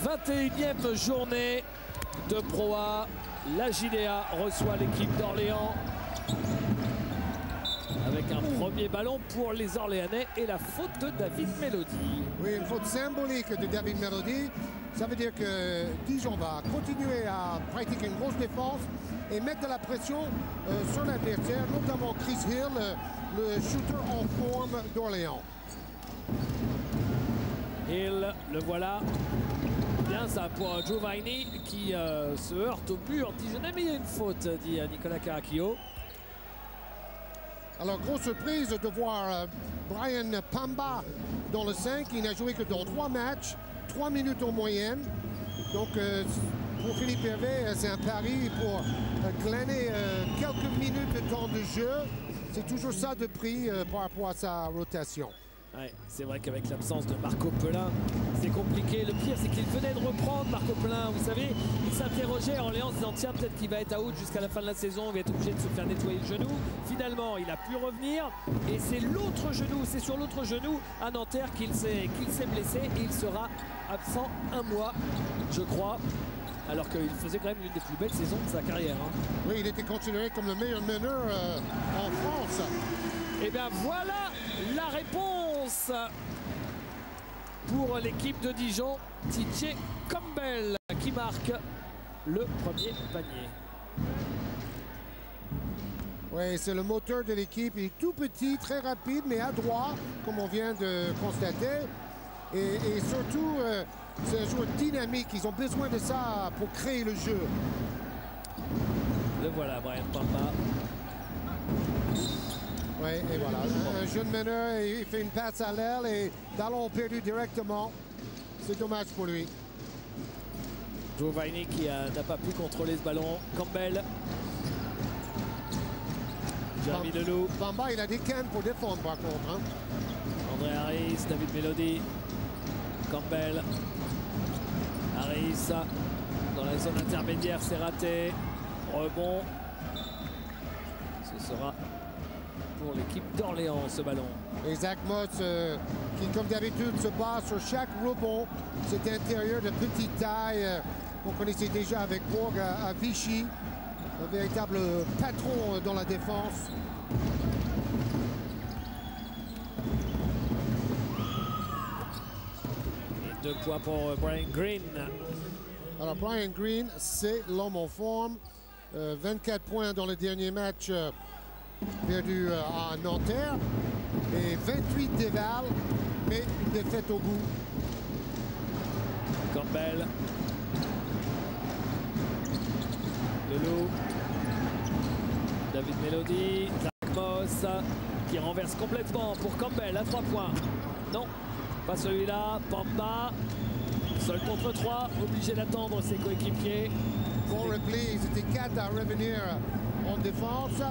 21e journée de Pro A. La JDA reçoit l'équipe d'Orléans avec un premier ballon pour les Orléanais et la faute de David Melody. Oui, une faute symbolique de David Melody. Ça veut dire que Dijon va continuer à pratiquer une grosse défense et mettre de la pression sur l'adversaire, notamment Chris Hill, le shooter en forme d'Orléans. Hill, le voilà. Bien ça pour Giovanni qui se heurte au mur dijonnais, mais il y a une faute, dit Nicolas Caracchio. Alors, grosse surprise de voir Brian Pamba dans le 5. Il n'a joué que dans 3 matchs, 3 minutes en moyenne. Donc, pour Philippe Hervé, c'est un pari pour glaner quelques minutes de temps de jeu. C'est toujours ça de prix par rapport à sa rotation. Ouais, c'est vrai qu'avec l'absence de Marco Pelin, c'est compliqué. Le pire, c'est qu'il venait de reprendre Marco Pelin. Vous savez, il s'interrogeait à Orléans en se disant tiens, peut-être qu'il va être out jusqu'à la fin de la saison, il va être obligé de se faire nettoyer le genou. Finalement, il a pu revenir et c'est l'autre genou, c'est sur l'autre genou à Nanterre qu'il s'est blessé et il sera absent 1 mois, je crois. Alors qu'il faisait quand même l'une des plus belles saisons de sa carrière. Hein. Oui, il était considéré comme le meilleur meneur en France. Et bien voilà la réponse pour l'équipe de Dijon. TJ Campbell qui marque le premier panier. Oui, c'est le moteur de l'équipe. Il est tout petit, très rapide, mais adroit, comme on vient de constater. Et surtout, c'est un joueur dynamique. Ils ont besoin de ça pour créer le jeu. Le voilà, Brian Pamba. Oui, et voilà. Un jeune meneur, il fait une passe à l'aile et ballon perdu directement. C'est dommage pour lui. Giovanni qui n'a pas pu contrôler ce ballon. Campbell. Jeremy Leloup. Bamba, il a des cannes pour défendre par contre. Hein. André Harris, David Melody. Campbell. Harris. Dans la zone intermédiaire, c'est raté. Rebond. Ce sera pour l'équipe d'Orléans, ce ballon. Et Zach Moss, qui comme d'habitude se bat sur chaque rebond. Cet intérieur de petite taille qu'on connaissait déjà avec Bourg à Vichy. Un véritable patron dans la défense. Et 2 points pour Brian Green. Alors Brian Green, c'est l'homme en forme. 24 points dans le dernier match perdu à Nanterre. Et 28 déval, mais une défaite au bout. Campbell. Leloup. David Melody. Zach Moss qui renverse complètement pour Campbell à 3 points. Non, pas celui-là. Pamba. Seul contre 3, obligé d'attendre ses coéquipiers. Bon repli, ils étaient 4 à revenir en défense.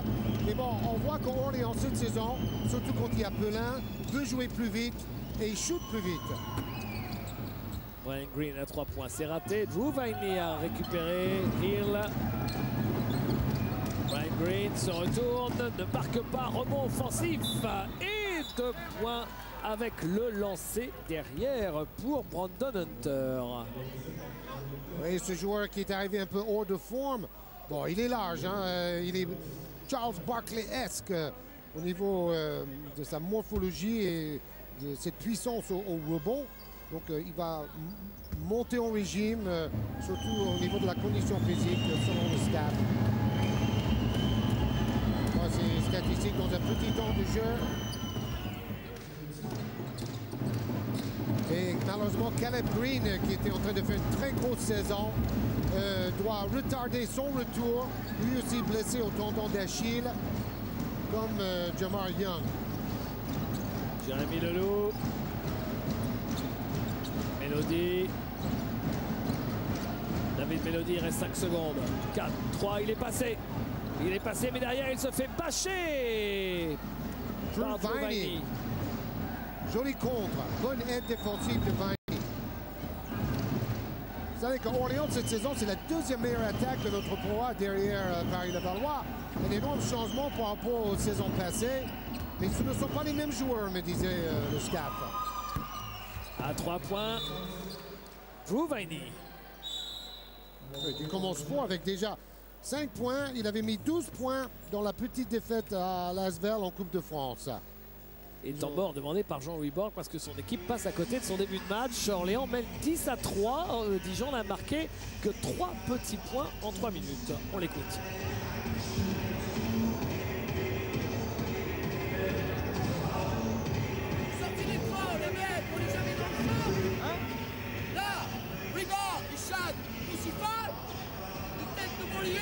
Mais bon, on voit qu'Orléans cette saison, surtout quand il y a Pelin, veut jouer plus vite et il shoot plus vite. Brian Green à 3 points, c'est raté. Drew Viney a récupéré. Hill. Brian Green se retourne, ne marque pas, rebond offensif. Et 2 points avec le lancer derrière pour Brandon Hunter. Oui, ce joueur qui est arrivé un peu hors de forme, bon, il est large, hein, il est Charles Barkley-esque au niveau de sa morphologie et de cette puissance au rebond. Donc il va monter en régime, surtout au niveau de la condition physique, selon le staff. C'est statistique dans un petit temps de jeu. Et malheureusement, Caleb Green, qui était en train de faire une très grosse saison, doit retarder son retour. Lui aussi blessé au tendon d'Achille, comme Jamar Young. Jeremy Leloup. Melody. David Melody, il reste 5 secondes. 4, 3, il est passé. Il est passé, mais derrière, il se fait bâcher. Drew Viney. Joli contre. Bonne aide défensive de Viney. Vous savez qu'Orléans, cette saison, c'est la 2e meilleure attaque de notre Pro A derrière Paris-Levallois. Un énorme changement par rapport aux saisons passées. Mais ce ne sont pas les mêmes joueurs, me disait le staff. À 3 points. Drew Viney. Il commence fort avec déjà 5 points. Il avait mis 12 points dans la petite défaite à Lasvel en Coupe de France. Et temps mort demandé par Jean-Louis Borg parce que son équipe passe à côté de son début de match. Orléans mène 10-3. Dijon n'a marqué que 3 petits points en 3 minutes. On l'écoute. Sortez les trois, les mecs, on les avait dans le feu. Hein? Là, Ribard, Richard, Municipal, une tête de Beaulieu.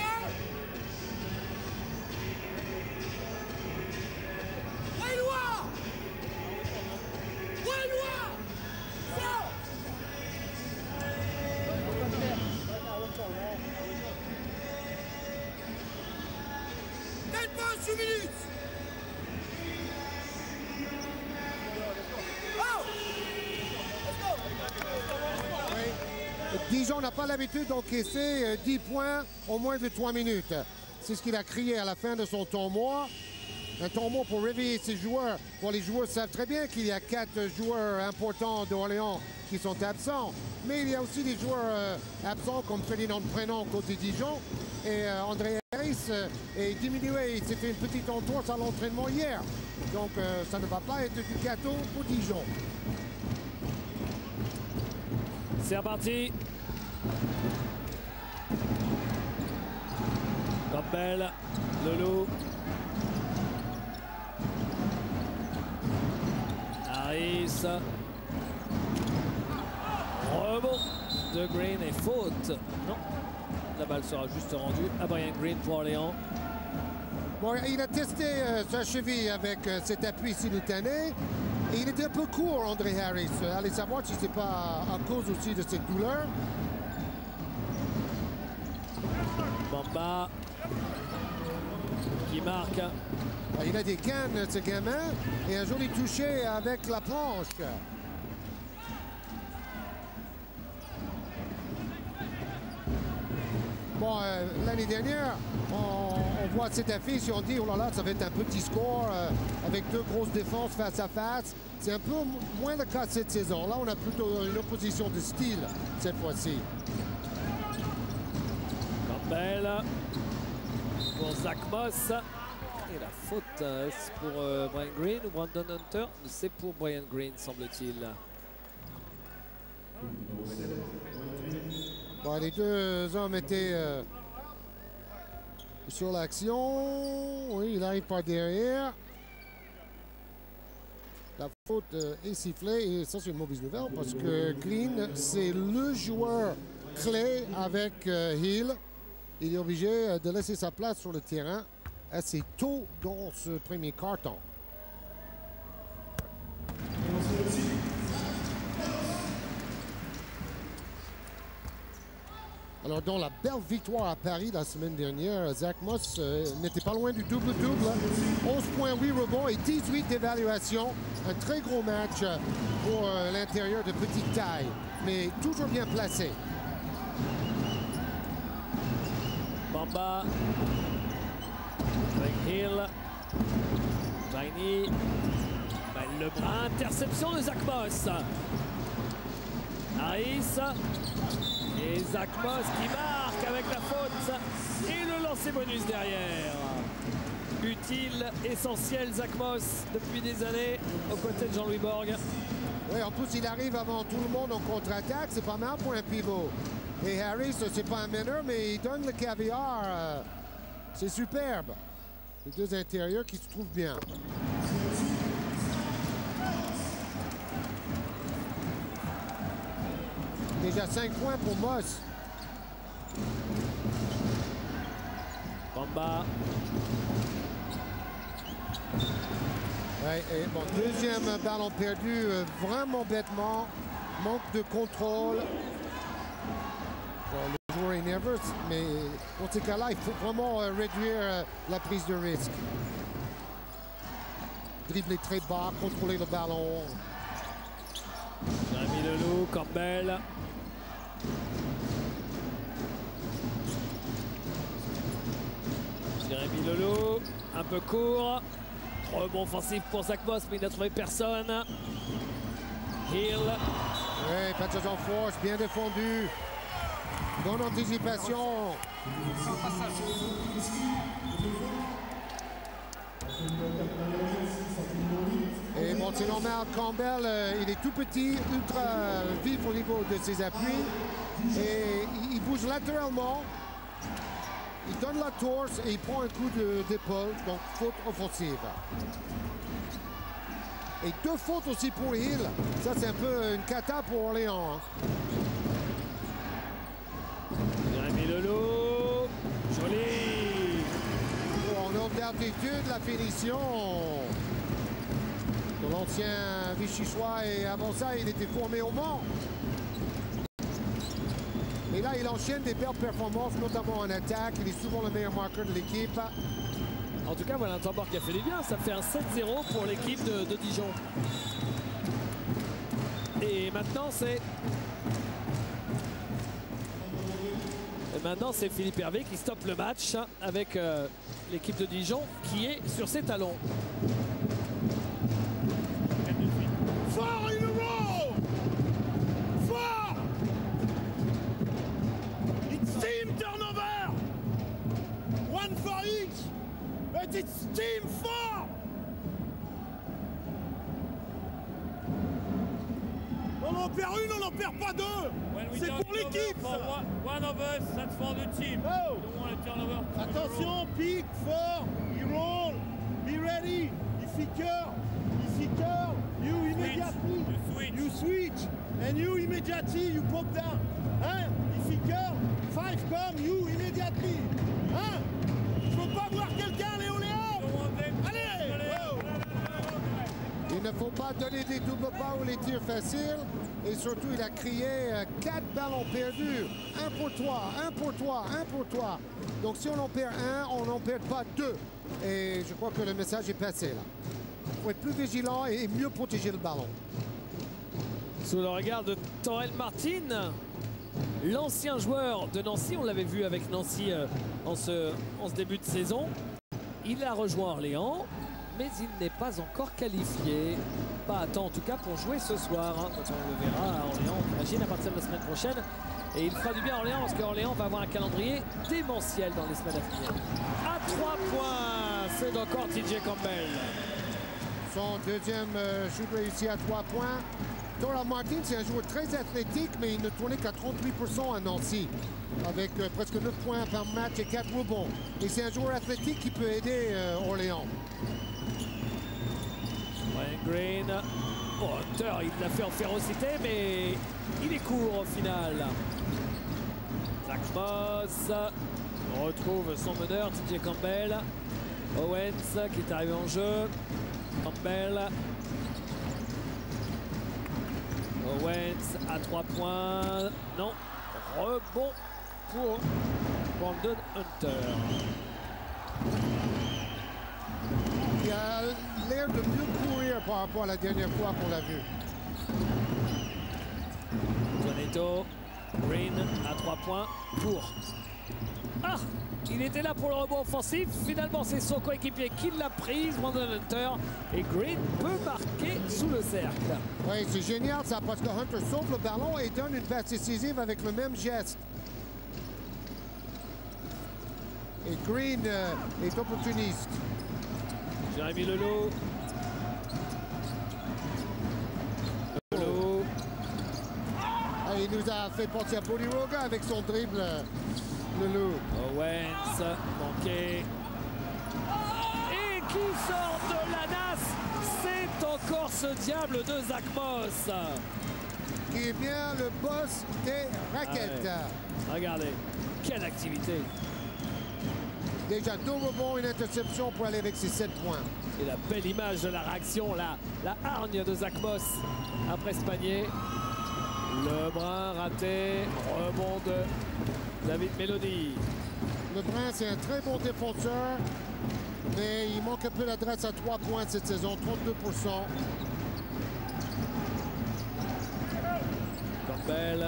Dijon n'a pas l'habitude d'encaisser 10 points en moins de 3 minutes. C'est ce qu'il a crié à la fin de son temps mort. Un temps mort pour réveiller ses joueurs. Bon, les joueurs savent très bien qu'il y a 4 joueurs importants d'Orléans qui sont absents. Mais il y a aussi des joueurs absents comme Ferdinand Prénom côté Dijon. Et André Harris est diminué. Il s'est fait une petite entorse à l'entraînement hier. Donc ça ne va pas être du gâteau pour Dijon. C'est reparti. Campbell, Lolo. Harris. Rebond de Green et faute. Non, la balle sera juste rendue à Brian Green pour Orléans. Bon, il a testé sa cheville avec cet appui simultané. Et il était un peu court, André Harris. Allez savoir si ce n'est pas à cause aussi de cette douleur. Bamba qui marque. Il a des cannes, ce gamin, et un joli toucher avec la planche. Bon, l'année dernière, on voit cette affiche et on dit, oh là là, ça va être un petit score avec 2 grosses défenses face à face. C'est un peu moins le cas cette saison. Là, on a plutôt une opposition de style cette fois-ci. Campbell pour Zach Moss. Et la faute, c'est pour Brian Green ou Brandon Hunter? C'est pour Brian Green, semble-t-il. Bon, les 2 hommes étaient sur l'action. Oui, il arrive par derrière. La faute est sifflée et ça, c'est une mauvaise nouvelle parce que Green, c'est le joueur clé avec Hill. Il est obligé de laisser sa place sur le terrain assez tôt dans ce premier quart-temps. Alors, dans la belle victoire à Paris la semaine dernière, Zach Moss n'était pas loin du double-double. 11 points, 8 rebonds et 18 d'évaluation. Un très gros match pour l'intérieur de petite taille, mais toujours bien placé. Bamba avec Hill. Viney. Lebrun. Interception de Zach Moss. Harris. Et Zach Moss qui marque avec la faute. Et le lancer bonus derrière. Utile, essentiel Zach Moss depuis des années aux côtés de Jean-Louis Borg. Oui, en plus, il arrive avant tout le monde en contre-attaque. C'est pas mal pour un pivot. Et Harris, c'est pas un meneur, mais il donne le caviar. C'est superbe. Les 2 intérieurs qui se trouvent bien. Déjà 5 points pour Moss. Bamba. Ouais, et bon, deuxième ballon perdu, vraiment bêtement. Manque de contrôle. Bon, le joueur est nerveux, mais dans ces cas-là, il faut vraiment réduire la prise de risque. Dribbler très bas, contrôler le ballon. Jérémy Leloup, Campbell. Jérémy Leloup, un peu court. Rebond offensif pour Zach Moss, mais il n'a trouvé personne. Hill, Oui, passage en force, bien défendu. Bonne anticipation. Et bon, c'est normal, Campbell, il est tout petit, ultra vif au niveau de ses appuis. Et il bouge latéralement. Il donne la torse et il prend un coup d'épaule, donc faute offensive. Et 2 fautes aussi pour Hill. Ça, c'est un peu une cata pour Orléans. Jérémy Leloup. Joli. Oh, en haute altitude, la finition. De l'ancien Vichychois. Et avant ça, il était formé au Mans. Et là, il enchaîne des belles performances, notamment en attaque. Il est souvent le meilleur marqueur de l'équipe. En tout cas, voilà un Tambor qui a fait du bien. Ça fait un 7-0 pour l'équipe de Dijon. Et maintenant, c'est Philippe Hervé qui stoppe le match avec l'équipe de Dijon qui est sur ses talons. Fort in a row! Fort! It's team turnover! One for each! But it's team four! On en perd une, on n'en perd pas deux! C'est pour l'équipe! One of us, that's for the team. Oh. We don't want to turn over. Attention, pique, fort, he roll, be ready. If he curl, you immediately, You switch, and you immediately, you pop down. Hein? If he curl, 5 come, you immediately. Hein? Je veux pas voir quelqu'un, Léoléon. Allez! Oh. Il ne faut pas donner des doubles pas ou les tirs faciles. Et surtout, il a crié 4 ballons perdus. 1 pour toi, 1 pour toi, 1 pour toi. Donc si on en perd 1, on n'en perd pas 2. Et je crois que le message est passé là. Il faut être plus vigilant et mieux protéger le ballon. Sous le regard de Torel Martin, l'ancien joueur de Nancy, on l'avait vu avec Nancy en ce début de saison. Il a rejoint Orléans, mais il n'est pas encore qualifié. Pas à temps en tout cas pour jouer ce soir. Quand on le verra à Orléans, on imagine à partir de la semaine prochaine. Et il fera du bien à Orléans parce qu'Orléans va avoir un calendrier démentiel dans les semaines à venir. À 3 points, c'est encore TJ Campbell. Son deuxième shoot réussi à 3 points. Torel Martin, c'est un joueur très athlétique, mais il ne tournait qu'à 38% à Nancy, avec presque 9 points par match et 4 rebonds. Et c'est un joueur athlétique qui peut aider Orléans. Wayne Green, Hunter, il l'a fait en férocité, mais il est court au final. Zach Moss retrouve son meneur, TJ Campbell. Owens qui est arrivé en jeu. Campbell. Owens à 3 points. Non. Rebond pour Brandon Hunter. Il a l'air de mieux courir par rapport à la dernière fois qu'on l'a vu. Toneto, Green à 3 points pour... Ah! Il était là pour le rebond offensif. Finalement, c'est son coéquipier qui l'a prise, Brandon Hunter. Et Green peut marquer sous le cercle. Oui, c'est génial ça, parce que Hunter sauve le ballon et donne une passe décisive avec le même geste. Et Green est opportuniste. Jérémy Leloup. Leloup. Ah, il nous a fait penser à Bodiroga avec son dribble, Leloup. Owens, manqué. Et qui sort de la nasse? C'est encore ce diable de Zach Moss. Qui est bien le boss des raquettes. Ah ouais. Regardez, quelle activité. Déjà 2 rebonds, une interception pour aller avec ses 7 points. Et la belle image de la réaction, la hargne de Zach Moss après ce panier. Lebrun raté, rebond de David Melody. Lebrun, c'est un très bon défenseur, mais il manque un peu l'adresse à 3 points cette saison, 32%. Campbell,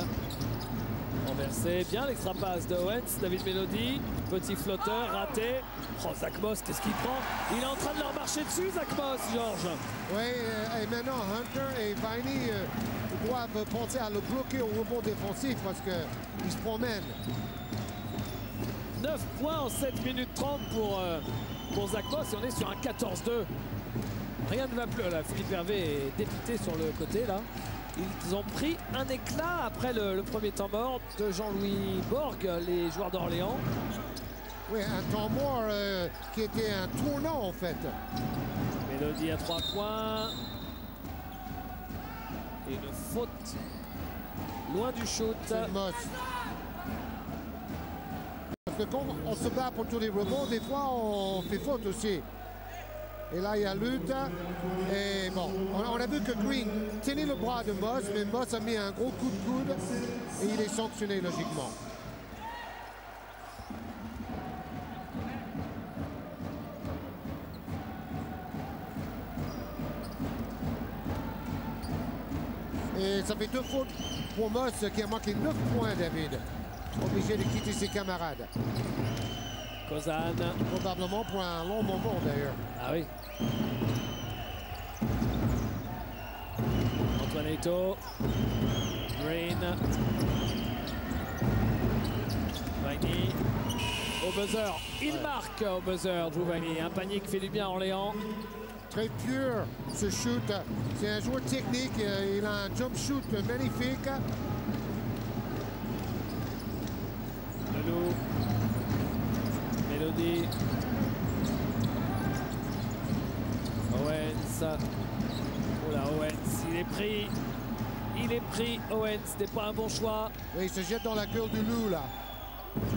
Inversé, bien l'extra passe de Owens, David Melody, petit flotteur, raté. Oh, Zach Moss, qu'est-ce qu'il prend? Il est en train de leur marcher dessus, Zach Moss, Georges. Oui, et maintenant Hunter et Viney doivent penser à le bloquer au rebond défensif parce qu'ils se promènent. 9 points en 7 minutes 30 pour Zach Moss et on est sur un 14-2. Rien ne va plus. Là, Philippe Hervé est dépité sur le côté là. Ils ont pris un éclat après le premier temps mort de Jean-Louis Borg, les joueurs d'Orléans. Oui, un temps mort qui était un tournant en fait. Melody à 3 points. Et une faute loin du shoot. C'est Moss. Parce que quand on se bat pour tous les rebonds, des fois on fait faute aussi. Et là, il y a lutte. Et bon, on a vu que Green tenait le bras de Moss, mais Moss a mis un gros coup de coude et il est sanctionné logiquement. Et ça fait 2 fautes pour Moss qui a manqué 9 points, David. Obligé de quitter ses camarades. Kozan. Probablement pour un long moment d'ailleurs. Ah oui. Antoine Eto. Green. Viney. Au buzzer. Il marque au buzzer, Drew Viney. Un panier qui fait du bien à Orléans. Très pur ce shoot. C'est un joueur technique. Il a un jump shoot magnifique. Leloup. Melody. Owens. Oh là, Owens, il est pris. Il est pris, Owens, c'était pas un bon choix. Oui, il se jette dans la gueule du loup là.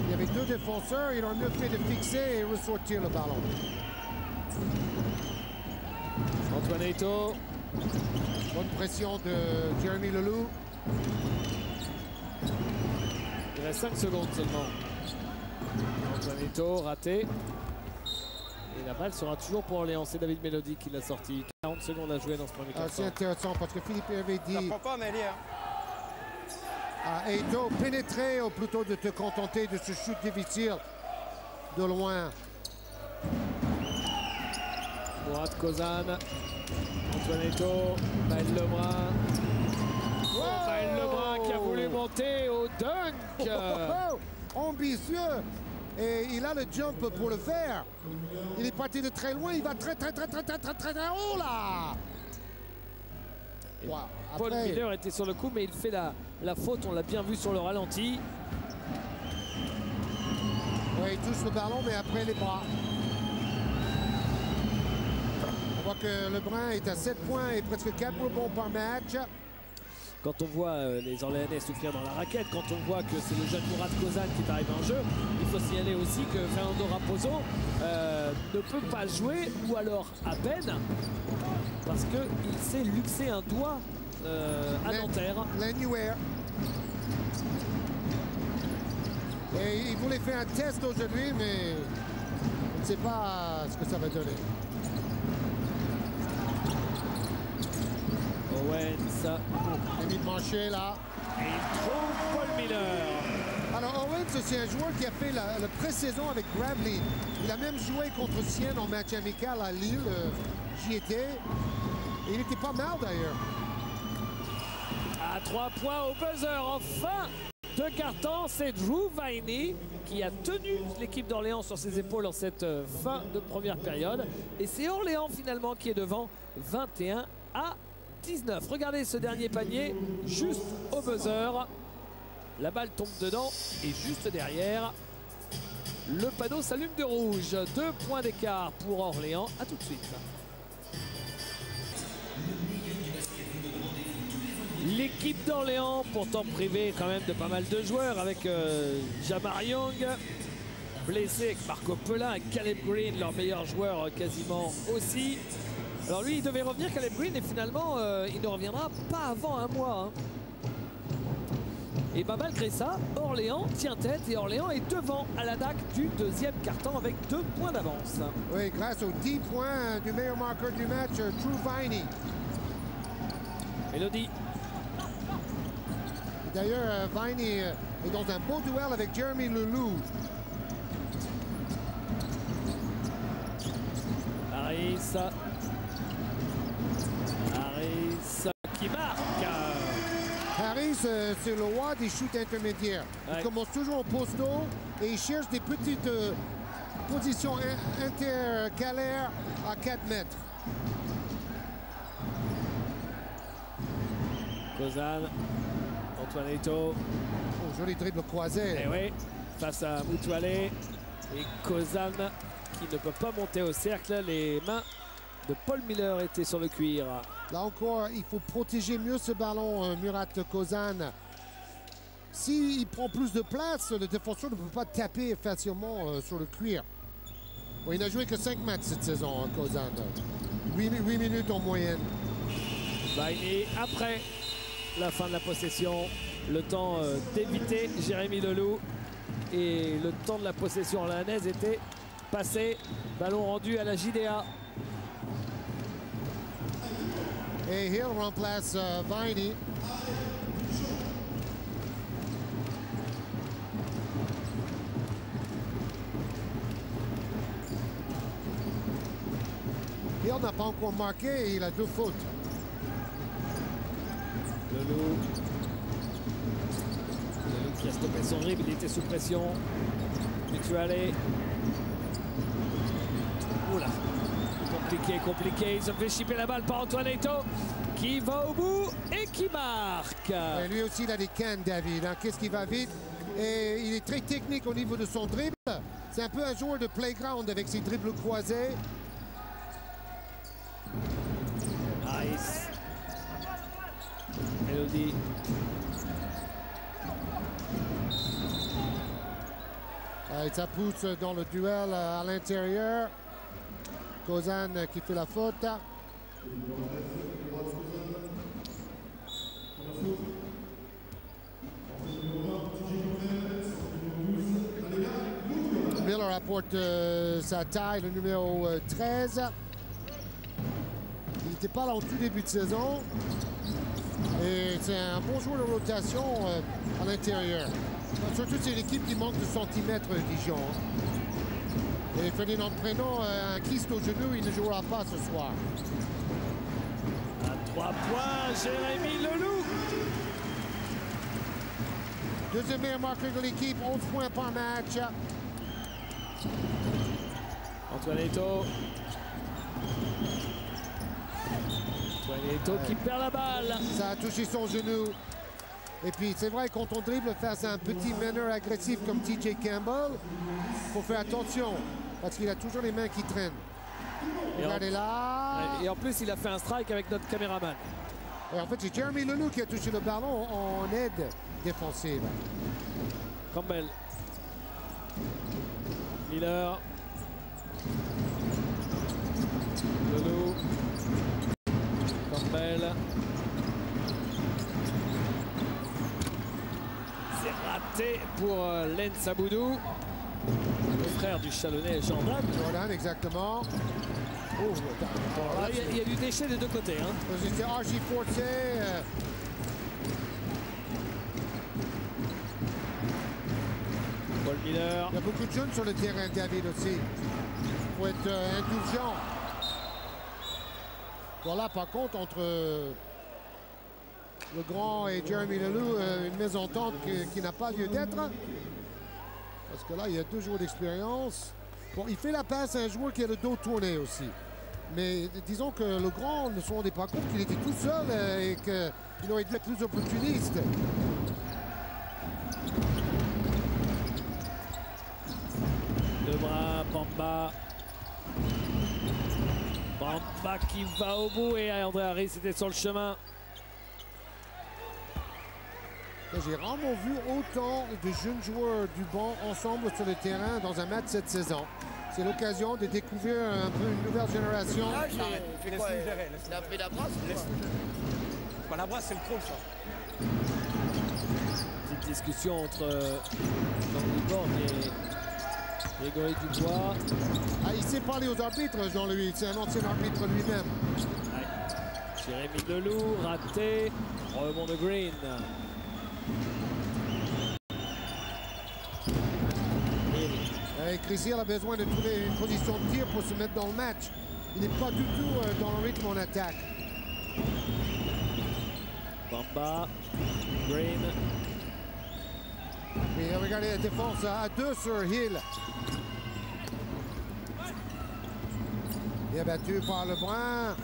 Il y avait 2 défenseurs, il a mieux fait de fixer et ressortir le ballon. Antoine Eto. Bonne pression de Jeremy Leloup. Il reste 5 secondes seulement. Antoine Eto, raté. Et la balle sera toujours pour Orléans. C'est David Melody qui l'a sorti. 40 secondes à jouer dans ce premier quart. C'est intéressant parce que Philippe avait dit... Ça prend pas, Amélie, hein. À Eto, pénétrer ou plutôt de te contenter de ce shoot difficile de loin. Mourad Kozan. Antoine Eto. Maël Lebrun. Oh, Maël Lebrun qui a voulu monter au dunk. Ambitieux. Et il a le jump pour le faire. Il est parti de très loin. Il va très haut là. Et Wow. Paul Après, Miller était sur le coup, mais il fait la faute. On l'a bien vu sur le ralenti. ouais, il touche le ballon, mais après les bras. On voit que Lebrun est à 7 points et presque 4 rebonds par match. Quand on voit les Orléanais souffrir dans la raquette, quand on voit que c'est le jeune Mourad Kozan qui est arrivé en jeu, il faut signaler aussi que Fernando Raposo ne peut pas jouer, ou alors à peine, parce qu'il s'est luxé un doigt à Nanterre. L'annuaire. Et il voulait faire un test aujourd'hui, mais on ne sait pas ce que ça va donner. Owens. David Manchet là. Et il trouve Paul Miller. Alors Owens, c'est un joueur qui a fait la pré-saison avec Bradley. Il a même joué contre Sienne en match amical à Lille. J'y étais. Et il était pas mal d'ailleurs. À 3 points au buzzer en fin de carton, c'est Drew Viney qui a tenu l'équipe d'Orléans sur ses épaules en cette fin de première période. Et c'est Orléans finalement qui est devant 21 à 19. Regardez ce dernier panier, juste au buzzer. La balle tombe dedans et juste derrière, le panneau s'allume de rouge. 2 points d'écart pour Orléans. À tout de suite. L'équipe d'Orléans, pourtant privée quand même de pas mal de joueurs, avec Jamar Young, blessé, avec Marco Pelin, avec Caleb Green, leur meilleur joueur quasiment aussi. Alors lui, il devait revenir, Caleb Green, et finalement, il ne reviendra pas avant un mois. Et bah, malgré ça, Orléans tient tête et Orléans est devant à la DAC du deuxième quart-temps avec 2 points d'avance. Oui, grâce aux 10 points du meilleur marqueur du match, Drew Viney. Melody. D'ailleurs, Viney est dans un beau duel avec Jeremy Lelou. Harris qui marque. Harris, c'est le roi des shoots intermédiaires. Ouais. Il commence toujours au posto et il cherche des petites positions intercalaires à 4 mètres. Kozan, Antoinetto. Oh, joli dribble croisé. Et oui, face à Mutuale et Kozan qui ne peut pas monter au cercle. Les mains de Paul Miller étaient sur le cuir. Là encore, il faut protéger mieux ce ballon, Murat Kozan. S'il prend plus de place, le défenseur ne peut pas taper facilement sur le cuir. Bon, il n'a joué que 5 matchs cette saison, hein, Kozan. 8 minutes en moyenne. Viney après la fin de la possession. Le temps d'éviter Jérémy Lelou. Et le temps de la possession hollandaise était passé. Ballon rendu à la JDA. Et Hill remplace Viney. Hill n'a pas encore marqué et il a 2 fautes. Lelou qui a stoppé son dribble, il était sous pression. Mutuale. Oula. Compliqué. Il se fait chipper la balle par Antoinetto qui va au bout et qui marque. Et lui aussi, il a des cannes, David. Hein. Qu'est-ce qui va vite? Et il est très technique au niveau de son dribble. C'est un peu un joueur de playground avec ses dribbles croisés. Nice. Elodie. Et ça pousse dans le duel à l'intérieur. Kozan qui fait la faute. Miller apporte sa taille, le numéro 13. Il n'était pas là au tout début de saison. Et c'est un bon joueur de rotation à l'intérieur. Surtout, c'est l'équipe qui manque de centimètres, Dijon. Et Ferdinand Prénom, un kyste au genou, il ne jouera pas ce soir. À 3 points, Jérémy Lelou. Deuxième meilleur marqueur de l'équipe, 11 points par match. Antoinetto qui perd la balle. Ça a touché son genou. Et puis, c'est vrai, quand on dribble face à un petit meneur agressif comme TJ Campbell, il faut faire attention. Parce qu'il a toujours les mains qui traînent. Regardez là. Et en plus, il a fait un strike avec notre caméraman. Et en fait, c'est Jeremy Lelou qui a touché le ballon en aide défensive. Campbell. Miller. Lelou. Campbell. C'est raté pour Lens Aboudou, le frère du Chalonnais Jordan. Jordan, exactement. Oh, il y a du déchet des deux côtés. Hein. C'était RJ Forte. Paul Miller. Il y a beaucoup de jeunes sur le terrain, David, aussi. Il faut être indulgent. Voilà, par contre, entre le grand et Jérémy Lelou, une mésentente qui n'a pas lieu d'être. Parce que là, il y a 2 jours d'expérience. Bon, il fait la passe à un joueur qui a le dos tourné aussi. Mais disons que le grand ne se rendait pas compte qu'il était tout seul et qu'il aurait dû être plus opportuniste. Le bras, Bamba. Bamba qui va au bout et André Harris était sur le chemin. J'ai rarement vu autant de jeunes joueurs du banc ensemble sur le terrain dans un match cette saison. C'est l'occasion de découvrir un peu une nouvelle génération. Il a pris la brasse. Pas la brasse, c'est le crawl, ça. Petite discussion entre Jean-Louis Borg et Grégory Dubois. Ah, il sait parler aux arbitres, Jean-Louis. C'est un ancien arbitre lui-même. Ouais. Jérémy Lelou, raté. Rebond de Green. Et Chris Hill a besoin de trouver une position de tir pour se mettre dans le match. Il n'est pas du tout dans le rythme en attaque. Bamba, Green. Et regardez la défense à 2 sur Hill. Il est battu par Lebrun.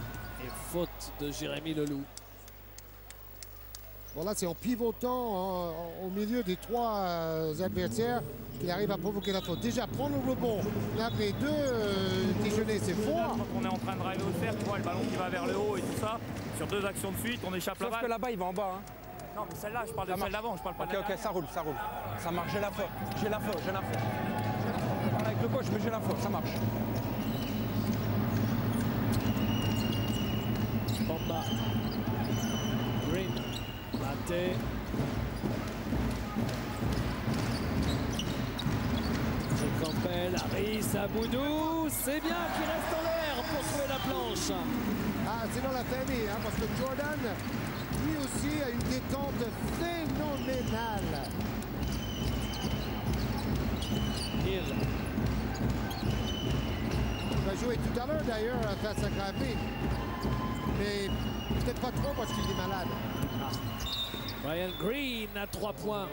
Et faute de Jérémy Leloup. Bon, là, c'est en pivotant au milieu des 3 adversaires qu'il arrive à provoquer la faute. Déjà, prendre le rebond, là, après 2 déjeuners, c'est fort. Quand on est en train de driver au cercle, tu vois, le ballon qui va vers le haut et tout ça, sur 2 actions de suite, on échappe la Sauf balle. que là-bas, il va en bas. Hein. Non, mais celle-là, je parle de celle d'avant, je parle pas de la Ok, ça roule, ça roule. Ça marche, j'ai la faute. J'ai la faute, j'ai la faute. Je parle avec le coach, mais j'ai la faute, ça marche. Bamba. Green. Maté. Campbell, Harris, Aboudou, c'est bien qu'il reste en l'air pour trouver la planche. Ah, c'est dans la famille, hein, parce que Jordan, lui aussi, a une détente phénoménale. Hill. Il va jouer tout à l'heure, d'ailleurs, face à Grappé. Mais peut-être pas trop parce qu'il est malade. Brian Green à 3 points.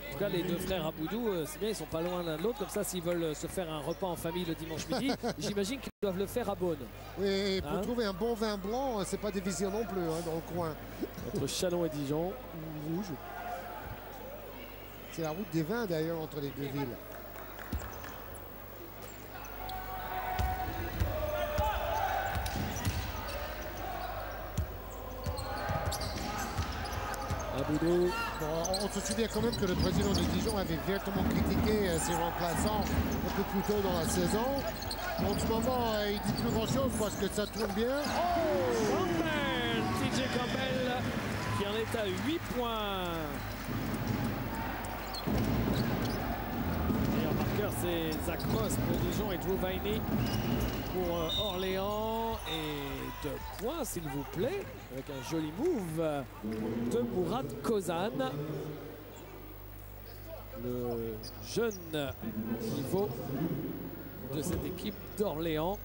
En tout cas, les 2 frères Aboudou, c'est bien, ils sont pas loin l'un de l'autre. Comme ça, s'ils veulent se faire un repas en famille le dimanche midi, j'imagine qu'ils doivent le faire à Beaune. Oui, et pour Hein? trouver un bon vin blanc, c'est pas difficile non plus, hein, dans le coin. Entre Chalon et Dijon, rouge. C'est la route des vins, d'ailleurs, entre les 2 villes. Aboudou. Bon, on se souvient quand même que le président de Dijon avait vertement critiqué ses remplaçants un peu plus tôt dans la saison. En ce moment, il dit plus grand-chose parce que ça tourne bien. Campbell, TJ Campbell qui en est à 8 points. Meilleur marqueur, c'est Zach Moss pour Dijon et Drew Viney pour Orléans. Et 2 points, s'il vous plaît, avec un joli move de Mourad Kozan. Le jeune pivot de cette équipe d'Orléans.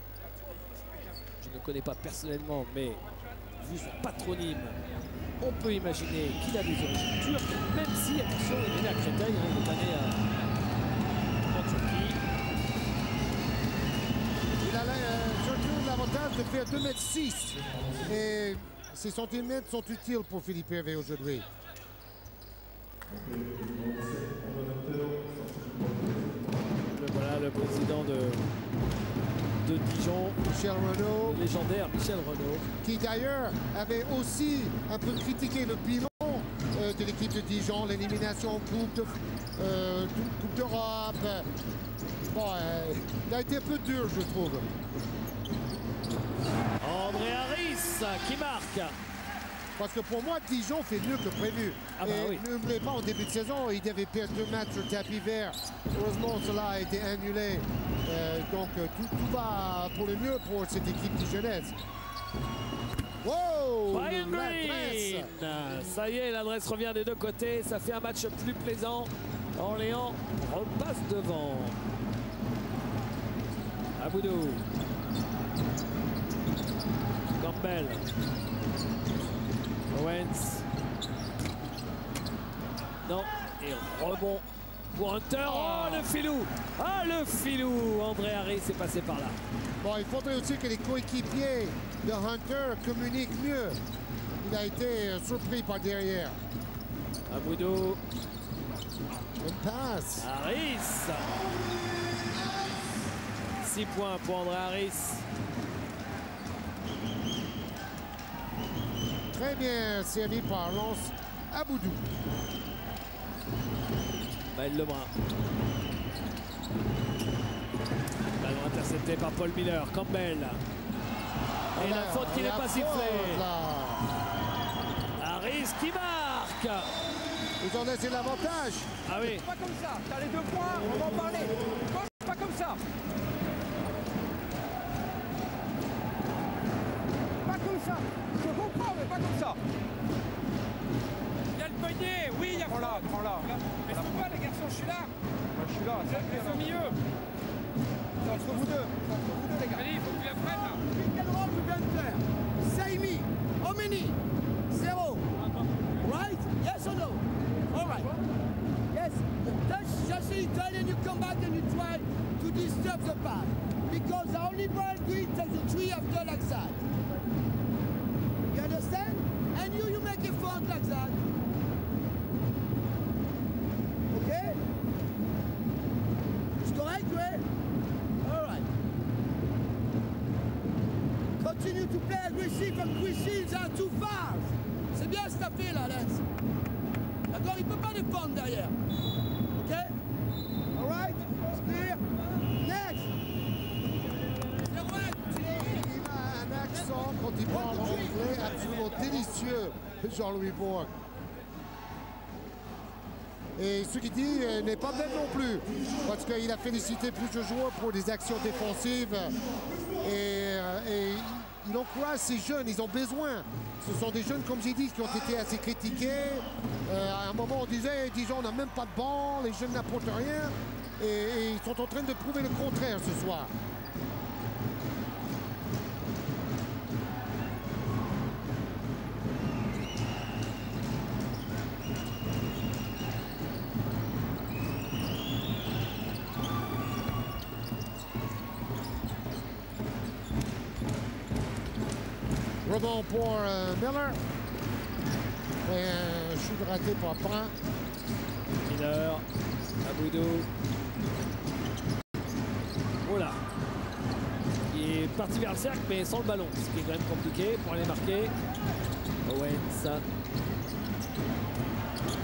Je ne le connais pas personnellement, mais vu son patronyme, on peut imaginer qu'il a des origines turques, même si, attention, il est né à Créteil, hein, il est né en Turquie. Il a surtout l'avantage de faire 2,6 m. Et ces centimètres sont utiles pour Philippe Hervé aujourd'hui. Voilà le président de Dijon, Michel Renaud, légendaire Michel Renaud. Qui d'ailleurs avait aussi un peu critiqué le bilan de l'équipe de Dijon, l'élimination en Coupe d'Europe. Bon, il a été un peu dur, je trouve. André Harris qui marque. Parce que pour moi, Dijon fait mieux que prévu. Ah bah oui. N'oubliez pas, en début de saison, il devait perdre 2 matchs sur tapis vert. Heureusement, cela a été annulé. Donc, tout va pour le mieux pour cette équipe dijonnaise. Wow! Brian Green. Ça y est, l'adresse revient des 2 côtés. Ça fait un match plus plaisant. Orléans repasse devant. Aboudou. Campbell. Owens. Non. Et rebond pour Hunter. Oh, le filou. Ah, le filou. André Harris est passé par là. Bon, il faudrait aussi que les coéquipiers de Hunter communiquent mieux. Il a été surpris par derrière. Aboudou. Une passe. Harris. 6 points pour André Harris. Très bien servi par Lance Aboudou. Maël Lebrun. Ballon intercepté par Paul Miller. Campbell. Et la faute qui n'est pas sifflée. Harris qui marque. Ils ont laissé l'avantage. Ah oui. Pas comme ça, t'as les 2 points, on va en parler. Pas comme ça. Pas comme ça. Je comprends, mais pas comme ça. Il y a le poignet, oui, il y a faute. suis là. Moi, je suis là. C'est au milieu. C'est entre vous deux. C'est entre vous deux, les gars. Allez, il faut que tu apprennes, là. Pick and roll, we can faire. Say me. How many? 0. Right? Yes or no? All right. Yes. Just in Italian, you come back and you try to disturb the pass. Because the only ball green takes the 3 after like that. You understand? And you make a front like that. Okay? It's correct, right? All right. Continue to play aggressive and quizzes are too fast. C'est bien ce que t'as fait là, Lens. D'accord, il peut pas défendre derrière. Ok? All right? It's clear. Next. C'est vrai, continue. Il a un accent quand il parle en anglais absolument délicieux, Jean-Louis Bourg. Et ce qu'il dit n'est pas bête non plus, parce qu'il a félicité plusieurs joueurs pour des actions défensives. Et il encourage ces jeunes, ils ont besoin. Ce sont des jeunes, comme j'ai dit, qui ont été assez critiqués. À un moment, on disait, Dijon n'a même pas de banc, les jeunes n'apportent rien. Et ils sont en train de prouver le contraire ce soir. Rebond pour Miller. Et un shoot raté par Brun. Miller, Aboudou. Oh là. Il est parti vers le cercle mais sans le ballon, ce qui est quand même compliqué pour aller marquer. Owens.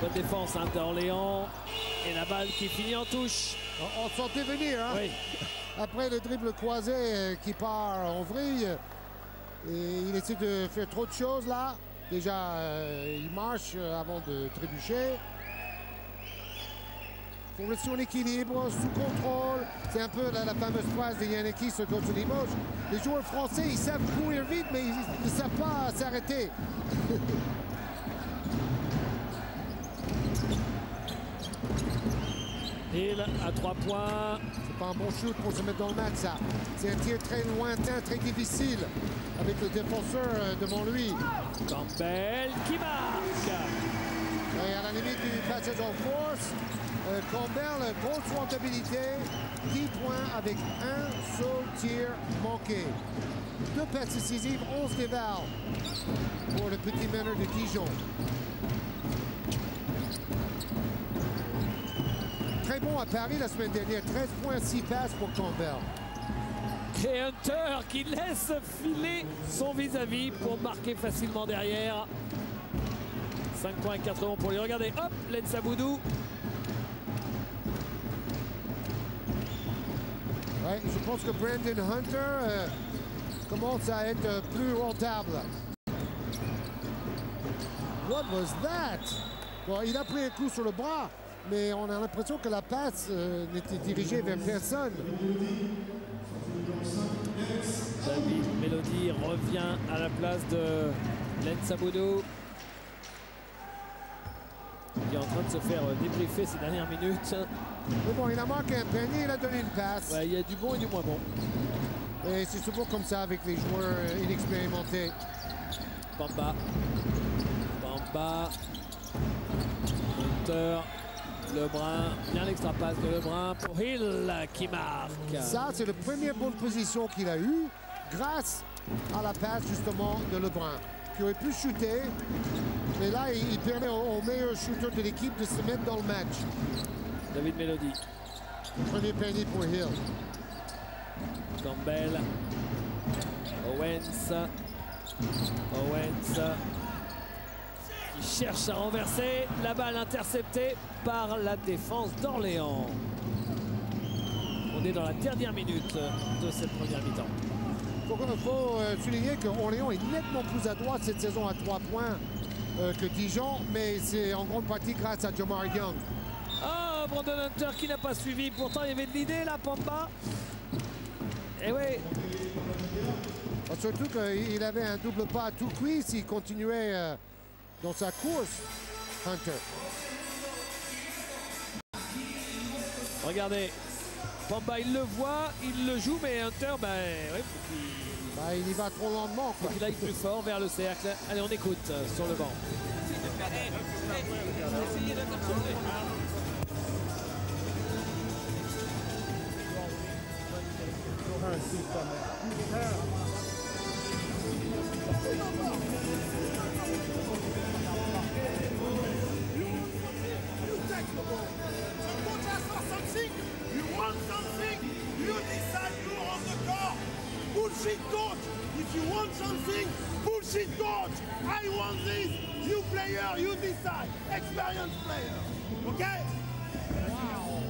Bonne défense d'Orléans. Et la balle qui finit en touche. On sentait venir. Hein? Oui. Après le dribble croisé qui part en vrille. Et il essaie de faire trop de choses là. Déjà, il marche avant de trébucher. Il faut rester en équilibre, sous contrôle. C'est un peu la fameuse phrase de Yannickis sur contre Limoges. Les joueurs français, ils savent courir vite, mais ils ne savent pas s'arrêter. Hill à 3 points. C'est pas un bon shoot pour se mettre dans le match, ça. C'est un tir très lointain, très difficile, avec le défenseur devant lui. Campbell qui marque. Et à la limite du passage en force, Campbell, grosse rentabilité, 10 points avec un seul tir manqué. 2 passes décisives, 11 dévals pour le petit meneur de Dijon. Très bon à Paris la semaine dernière, 13 points, 6 passes pour Campbell. Et Hunter qui laisse filer son vis-à-vis pour marquer facilement derrière. 5 points et 4 rebonds pour lui. Regardez, hop, Lens Aboudou. Ouais, je pense que Brandon Hunter commence à être plus rentable. What was that? Bon, il a pris un coup sur le bras, mais on a l'impression que la passe n'était dirigée vers personne. David Melody revient à la place de Lens Aboudou, qui est en train de se faire débriefer ces dernières minutes. Mais bon, il a marqué un panier, il a donné une passe. Ouais, il y a du bon et du moins bon. Et c'est souvent comme ça avec les joueurs inexpérimentés. Bamba. Bamba. Hunter. Lebrun. Bien l'extra passe de Lebrun pour Hill qui marque. Ça, c'est la première bonne position qu'il a eue grâce à la passe justement de Lebrun, qui aurait pu shooter. Mais là, il permet au meilleur shooter de l'équipe de se mettre dans le match. David Melody. Premier panier pour Hill. Campbell. Owens. Owens. Qui cherche à renverser. La balle interceptée par la défense d'Orléans. On est dans la dernière minute de cette première mi-temps. Il faut souligner qu'Orléans est nettement plus adroit cette saison à 3 points que Dijon, mais c'est en grande partie grâce à Jamar Young. Oh, Brandon Hunter qui n'a pas suivi. Pourtant, il y avait de l'idée là, Pamba. Et oui. Surtout qu'il avait un double pas à tout cuit s'il continuait dans sa course, Hunter. Regardez, Bamba il le voit, il le joue, mais Hunter, ouais, il y va trop lentement. Faut qu'il aille plus fort vers le cercle. Allez, on écoute sur le banc. Bullshit coach! If you want something, bullshit coach! I want this! You player, you decide! Experienced player! Okay? Wow!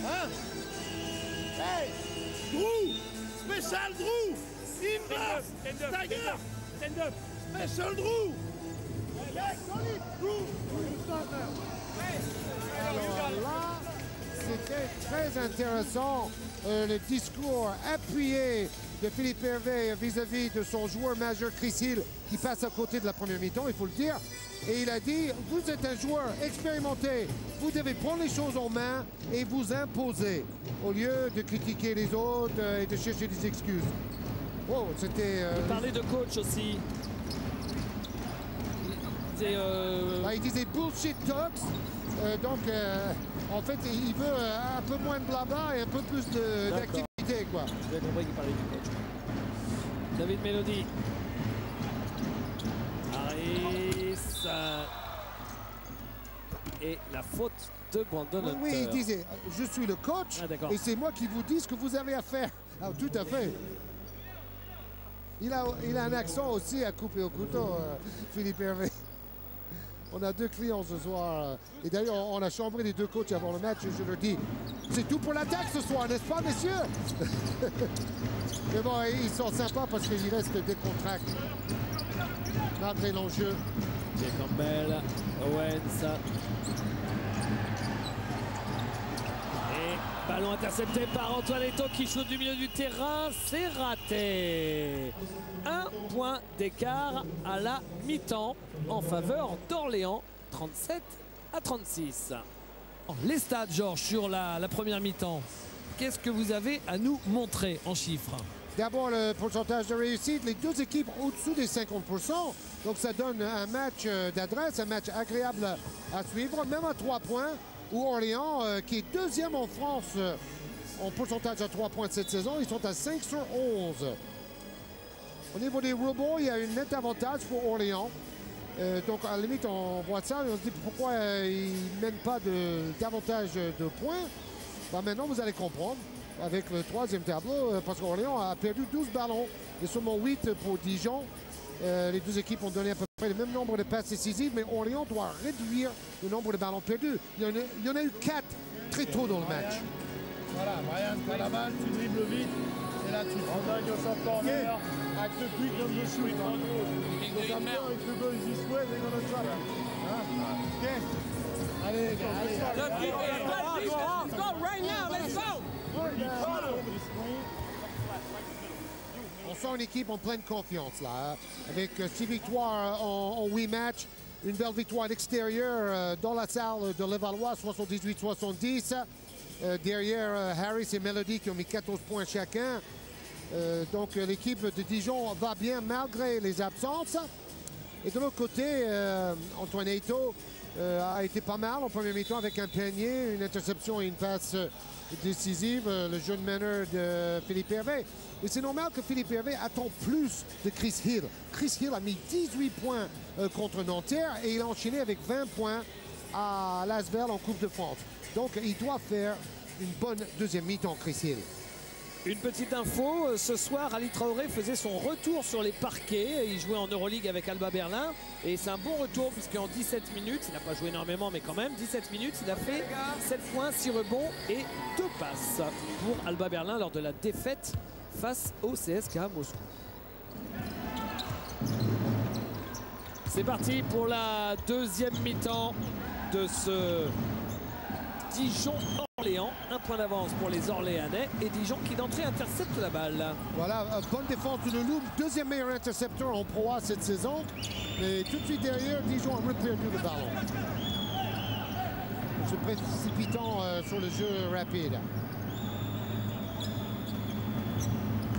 Hein? Hey! Drew! Special Drew! Inverse! Tiger! Stand up! Special Drew! Okay, solid! Drew! Alors là, c'était très intéressant. Le discours appuyé de Philippe Hervé vis-à-vis de son joueur majeur Chris Hill qui passe à côté de la première mi-temps, il faut le dire. Et il a dit, vous êtes un joueur expérimenté, vous devez prendre les choses en main et vous imposer au lieu de critiquer les autres et de chercher des excuses. Oh, c'était... Il parlait de coach aussi. Il disait bullshit talks. En fait, il veut un peu moins de blabla et un peu plus d'activité, quoi. J'ai compris qu'il parlait du coach. David Melody. Harris. Et la faute de Brandon Hunter. Oui, il disait, je suis le coach et c'est moi qui vous dis ce que vous avez à faire. Ah, tout à fait. Il a un accent aussi à couper au couteau, Philippe Hervé. On a deux clients ce soir. Et d'ailleurs, on a chambré les deux coachs avant le match. Et je leur dis, c'est tout pour l'attaque ce soir, n'est-ce pas, messieurs? Mais bon, ils sont sympas parce qu'il reste décontracté. Malgré l'enjeu. Jay Campbell, Owens. Et ballon intercepté par Antoine Eto'o qui shoot du milieu du terrain. C'est raté. Un point d'écart à la mi-temps en faveur d'Orléans, 37-36. Les stats, Georges, sur la première mi-temps. Qu'est-ce que vous avez à nous montrer en chiffres? D'abord, le pourcentage de réussite. Les deux équipes au-dessous des 50%. Donc, ça donne un match d'adresse, un match agréable à suivre, même à 3 points, où Orléans, qui est deuxième en France en pourcentage à 3 points de cette saison, ils sont à 5 sur 11. Au niveau des rebonds, il y a un net avantage pour Orléans. Donc, à la limite, on voit ça et on se dit pourquoi ils ne mènent pas davantage de points. Maintenant, vous allez comprendre avec le troisième tableau, parce qu'Orléans a perdu 12 ballons et seulement 8 pour Dijon. Les deux équipes ont donné à peu près le même nombre de passes décisives, mais Orléans doit réduire le nombre de ballons perdus. Il y en a eu 4 très tôt dans le match. Voilà, Brian, tu as la balle, tu dribbles vite, et là tu engages au short corner, act the quick on the shoot. So sometimes if you go this way, they're going to trap you. Okay? Allez, les gars, Let's go right now, let's go! On sent une équipe en pleine confiance là, avec 6 victoires en 8 matchs, une belle victoire à l'extérieur dans la salle de Levallois, 78-70. Derrière Harris et Melody qui ont mis 14 points chacun. Donc l'équipe de Dijon va bien malgré les absences. Et de l'autre côté, Antoine Eto'o a été pas mal en premier mi-temps avec un panier, une interception et une passe décisive, le jeune meneur de Philippe Hervé. Et c'est normal que Philippe Hervé attend plus de Chris Hill. Chris Hill a mis 18 points contre Nanterre et il a enchaîné avec 20 points à Lasvel en Coupe de France. Donc il doit faire une bonne deuxième mi-temps, Chris Hill. Une petite info, ce soir, Ali Traoré faisait son retour sur les parquets. Il jouait en Euroleague avec Alba Berlin. Et c'est un bon retour puisqu'en 17 minutes, il n'a pas joué énormément, mais quand même, 17 minutes, il a fait 7 points, 6 rebonds et 2 passes pour Alba Berlin lors de la défaite face au CSKA Moscou. C'est parti pour la deuxième mi-temps de ce Dijon-Orléans. Un point d'avance pour les Orléanais et Dijon qui d'entrée intercepte la balle. Voilà, bonne défense de Leloup, deuxième meilleur intercepteur en Pro A cette saison. Mais tout de suite derrière, Dijon a reperdu le ballon. se précipitant sur le jeu rapide.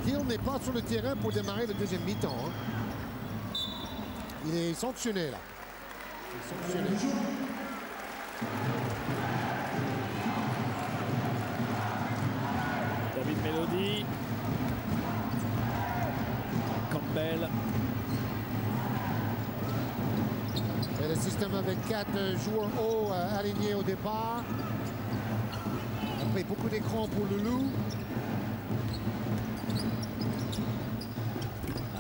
Hill n'est pas sur le terrain pour démarrer le deuxième mi-temps. Hein. Il est sanctionné là. Il est sanctionné. David Melody. Campbell. Et le système avec 4 joueurs hauts alignés au départ. Après beaucoup d'écrans pour le loup.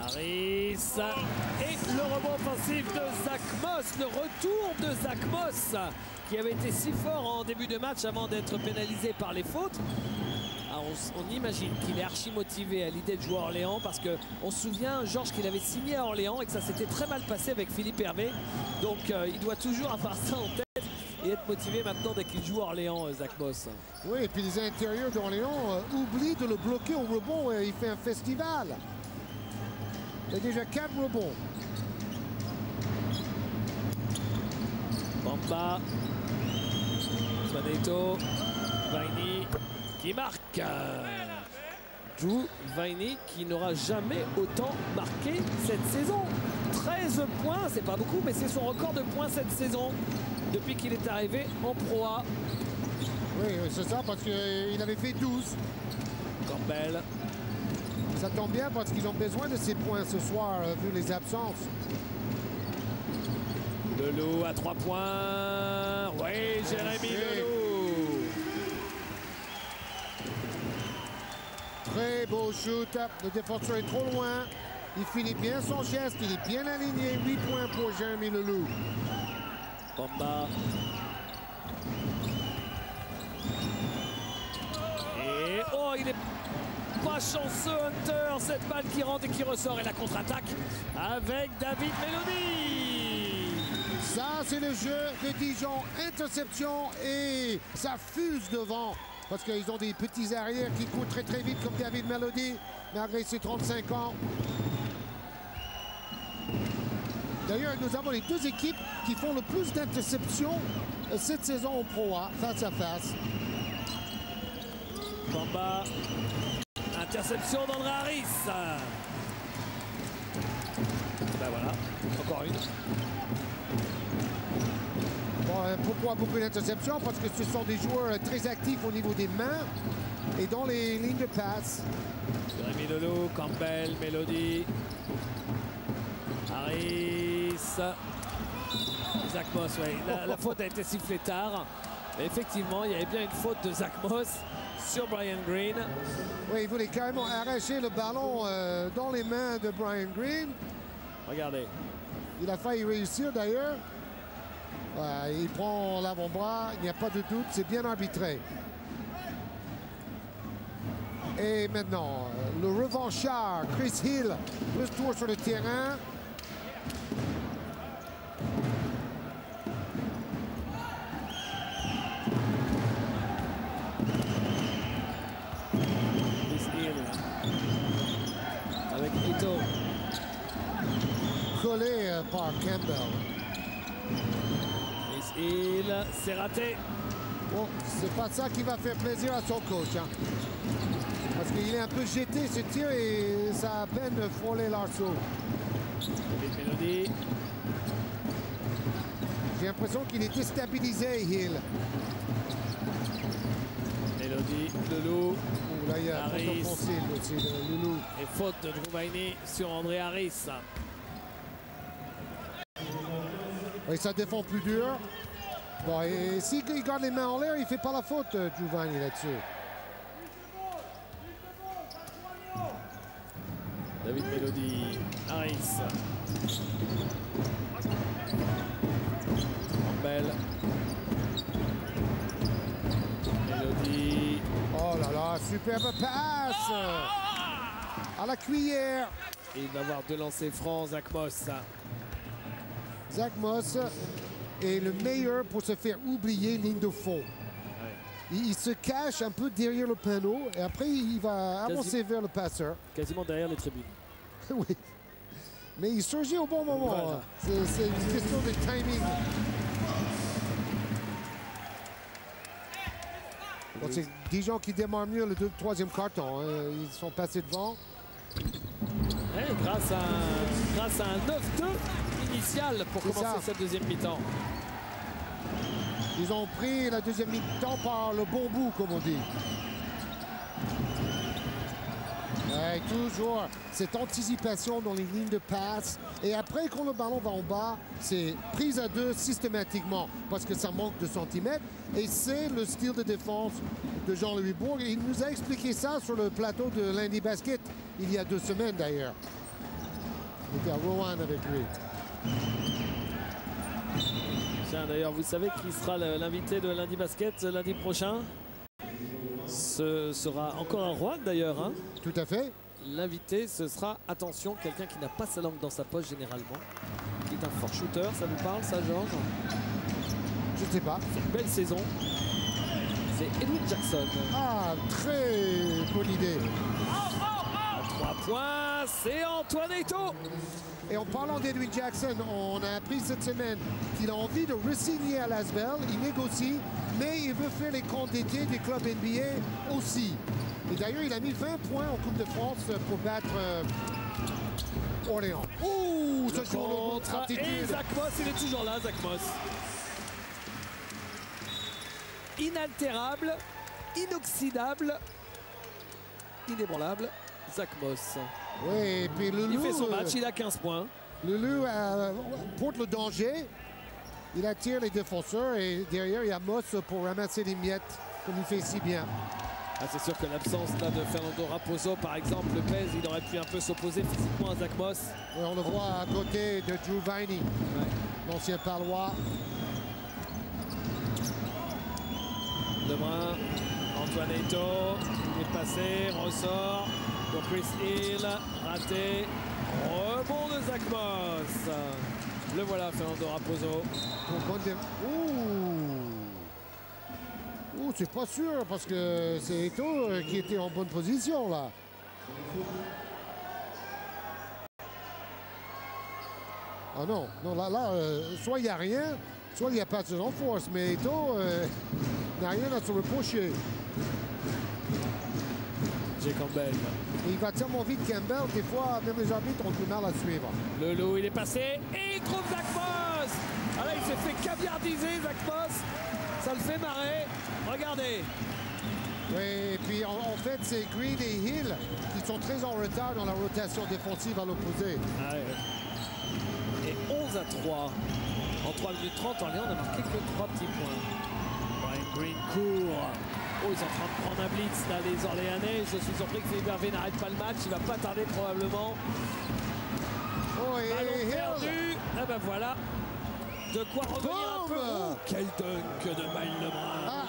Harris. Et le rebond offensif de Zach Moss. Le retour de Zach Moss qui avait été si fort en début de match avant d'être pénalisé par les fautes. Alors on imagine qu'il est archi motivé à l'idée de jouer à Orléans parce qu'on se souvient, Georges, qu'il avait signé à Orléans et que ça s'était très mal passé avec Philippe Hervé. Donc il doit toujours avoir ça en tête et être motivé maintenant dès qu'il joue à Orléans, Zach Moss. Oui, et puis les intérieurs d'Orléans oublient de le bloquer au rebond et il fait un festival. Il y a déjà 4 rebonds. Bamba. Swaneto. Vaini qui marque. Drew Vaini qui n'aura jamais autant marqué cette saison. 13 points, c'est pas beaucoup, mais c'est son record de points cette saison depuis qu'il est arrivé en Pro A. Oui, c'est ça, parce qu'il avait fait 12. Campbell. Ça tombe bien parce qu'ils ont besoin de ces points ce soir, vu les absences. Leloup à 3 points. Oui, Jérémy Leloup. Très beau shoot. Le défenseur est trop loin. Il finit bien son geste. Il est bien aligné. 8 points pour Jérémy Leloup. Bamba. Et oh, il est pas chanceux, Hunter. Cette balle qui rentre et qui ressort. Et la contre-attaque avec David Melody. Ça, c'est le jeu de Dijon. Interception et ça fuse devant. Parce qu'ils ont des petits arrières qui courent très très vite comme David Melody, malgré ses 35 ans. D'ailleurs, nous avons les deux équipes qui font le plus d'interceptions cette saison au Pro A, face à face. Bamba. Interception d'André Harris. Ben voilà, encore une. Bon, pourquoi beaucoup d'interceptions? Parce que ce sont des joueurs très actifs au niveau des mains et dans les lignes de passe. Jérémy Leloup, Campbell, Melody. Harris. Zach Moss, oui. La faute a été sifflée tard. Mais effectivement, il y avait bien une faute de Zach Moss sur Brian Green. Oui, il voulait carrément arracher le ballon dans les mains de Brian Green. Regardez. Il a failli réussir d'ailleurs. Voilà, il prend l'avant-bras, il n'y a pas de doute, c'est bien arbitré. Et maintenant, le revanchard, Chris Hill, retour sur le terrain. Chris Hill. Avec Ito. Collé par Campbell. Hill, c'est raté. Bon, c'est pas ça qui va faire plaisir à son coach. Hein. Parce qu'il est un peu jeté ce tir et ça a à peine frôlé l'arceau. Melody. J'ai l'impression qu'il est déstabilisé, Hill. Melody, Leloup. Là, il y a Harris. faute offensive aussi de Leloup. Et faute de Drew Vaini sur André Harris. Et ça défend plus dur. Bon, et s'il garde les mains en l'air, il ne fait pas la faute, Giovanni, là-dessus. David Melody, Harris. Campbell. Melody. Oh là là, superbe passe à la cuillère. Et il va avoir deux lancers francs, Zach Moss. Zach Moss est le meilleur pour se faire oublier ligne de fond. Il se cache un peu derrière le panneau et après il va avancer vers le passeur. Quasiment derrière les tribunes. Oui. Mais il surgit au bon moment. Voilà. C'est une question de timing. Bon, c'est Dijon qui démarre mieux le troisième carton. Ils sont passés devant. Ouais, grâce à un 9-2 initial pour commencer cette deuxième mi-temps. Ils ont pris la deuxième mi-temps par le bon bout, comme on dit. Ouais, toujours cette anticipation dans les lignes de passe. Et après, quand le ballon va en bas, c'est prise à deux systématiquement parce que ça manque de centimètres. Et c'est le style de défense de Jean-Louis Bourg. Il nous a expliqué ça sur le plateau de Lundi Basket il y a 2 semaines d'ailleurs. Il était à Rowan avec lui. Tiens, d'ailleurs, vous savez qui sera l'invité de Lundi Basket lundi prochain? Ce sera encore un Rouen d'ailleurs. Hein. Tout à fait. L'invité, ce sera, attention, quelqu'un qui n'a pas sa langue dans sa poche généralement, qui est un fort shooter. Ça vous parle, ça, Georges? Je ne sais pas. C'est une belle saison. C'est Edwin Jackson. Ah, très bonne idée. 3 points, c'est Antoine Eto'o. Et en parlant d'Edwin Jackson, on a appris cette semaine qu'il a envie de re-signer à Lasvel. Il négocie, mais il veut faire les camps d'été des clubs NBA aussi. Et d'ailleurs, il a mis 20 points en Coupe de France pour battre Orléans. Ouh, ce contre. Et Zach Moss, il est toujours là, Zach Moss. Inaltérable, inoxydable, inébranlable, Zach Moss. Oui, et puis Loulou, il fait son match, il a 15 points. Loulou porte le danger. Il attire les défenseurs et derrière, il y a Moss pour ramasser les miettes, comme il fait si bien. Ah, c'est sûr que l'absence là de Fernando Raposo, par exemple, pèse. Il aurait pu un peu s'opposer physiquement à Zach Moss. Oui, on le voit à côté de Drew Viney, l'ancien Palois. Lebrun, Antoine Eto'o, il est passé, ressort pour Chris Hill, raté, rebond de Zach Moss. Le voilà, Fernando Raposo. Ouh, c'est pas sûr parce que c'est Eto'o qui était en bonne position là. Ah non, là, soit il n'y a rien, soit il n'y a pas de force, mais Eto'o n'a rien à se reprocher. Jay Campbell. Et il va tellement vite Campbell, des fois même les arbitres ont du mal à suivre. Le loup, il est passé et il trouve Zach Moss. Ah là, il s'est fait caviardiser, Zach Moss. Ça le fait marrer. Regardez. Oui, et puis en fait, c'est Green et Hill qui sont très en retard dans la rotation défensive à l'opposé. Ah ouais. Et 11-3. En 3 minutes 30, Orléans n'a marqué que 3 petits points. Brian Green court. Oh, ils sont en train de prendre un blitz là, les Orléanais. Je suis surpris que Philippe Hervé n'arrête pas le match. Il va pas tarder probablement. Oh, et ballon perdu. Ah ben voilà. De quoi revenir un peu. Oh, quel dunk de Maël Lebrun. Ah,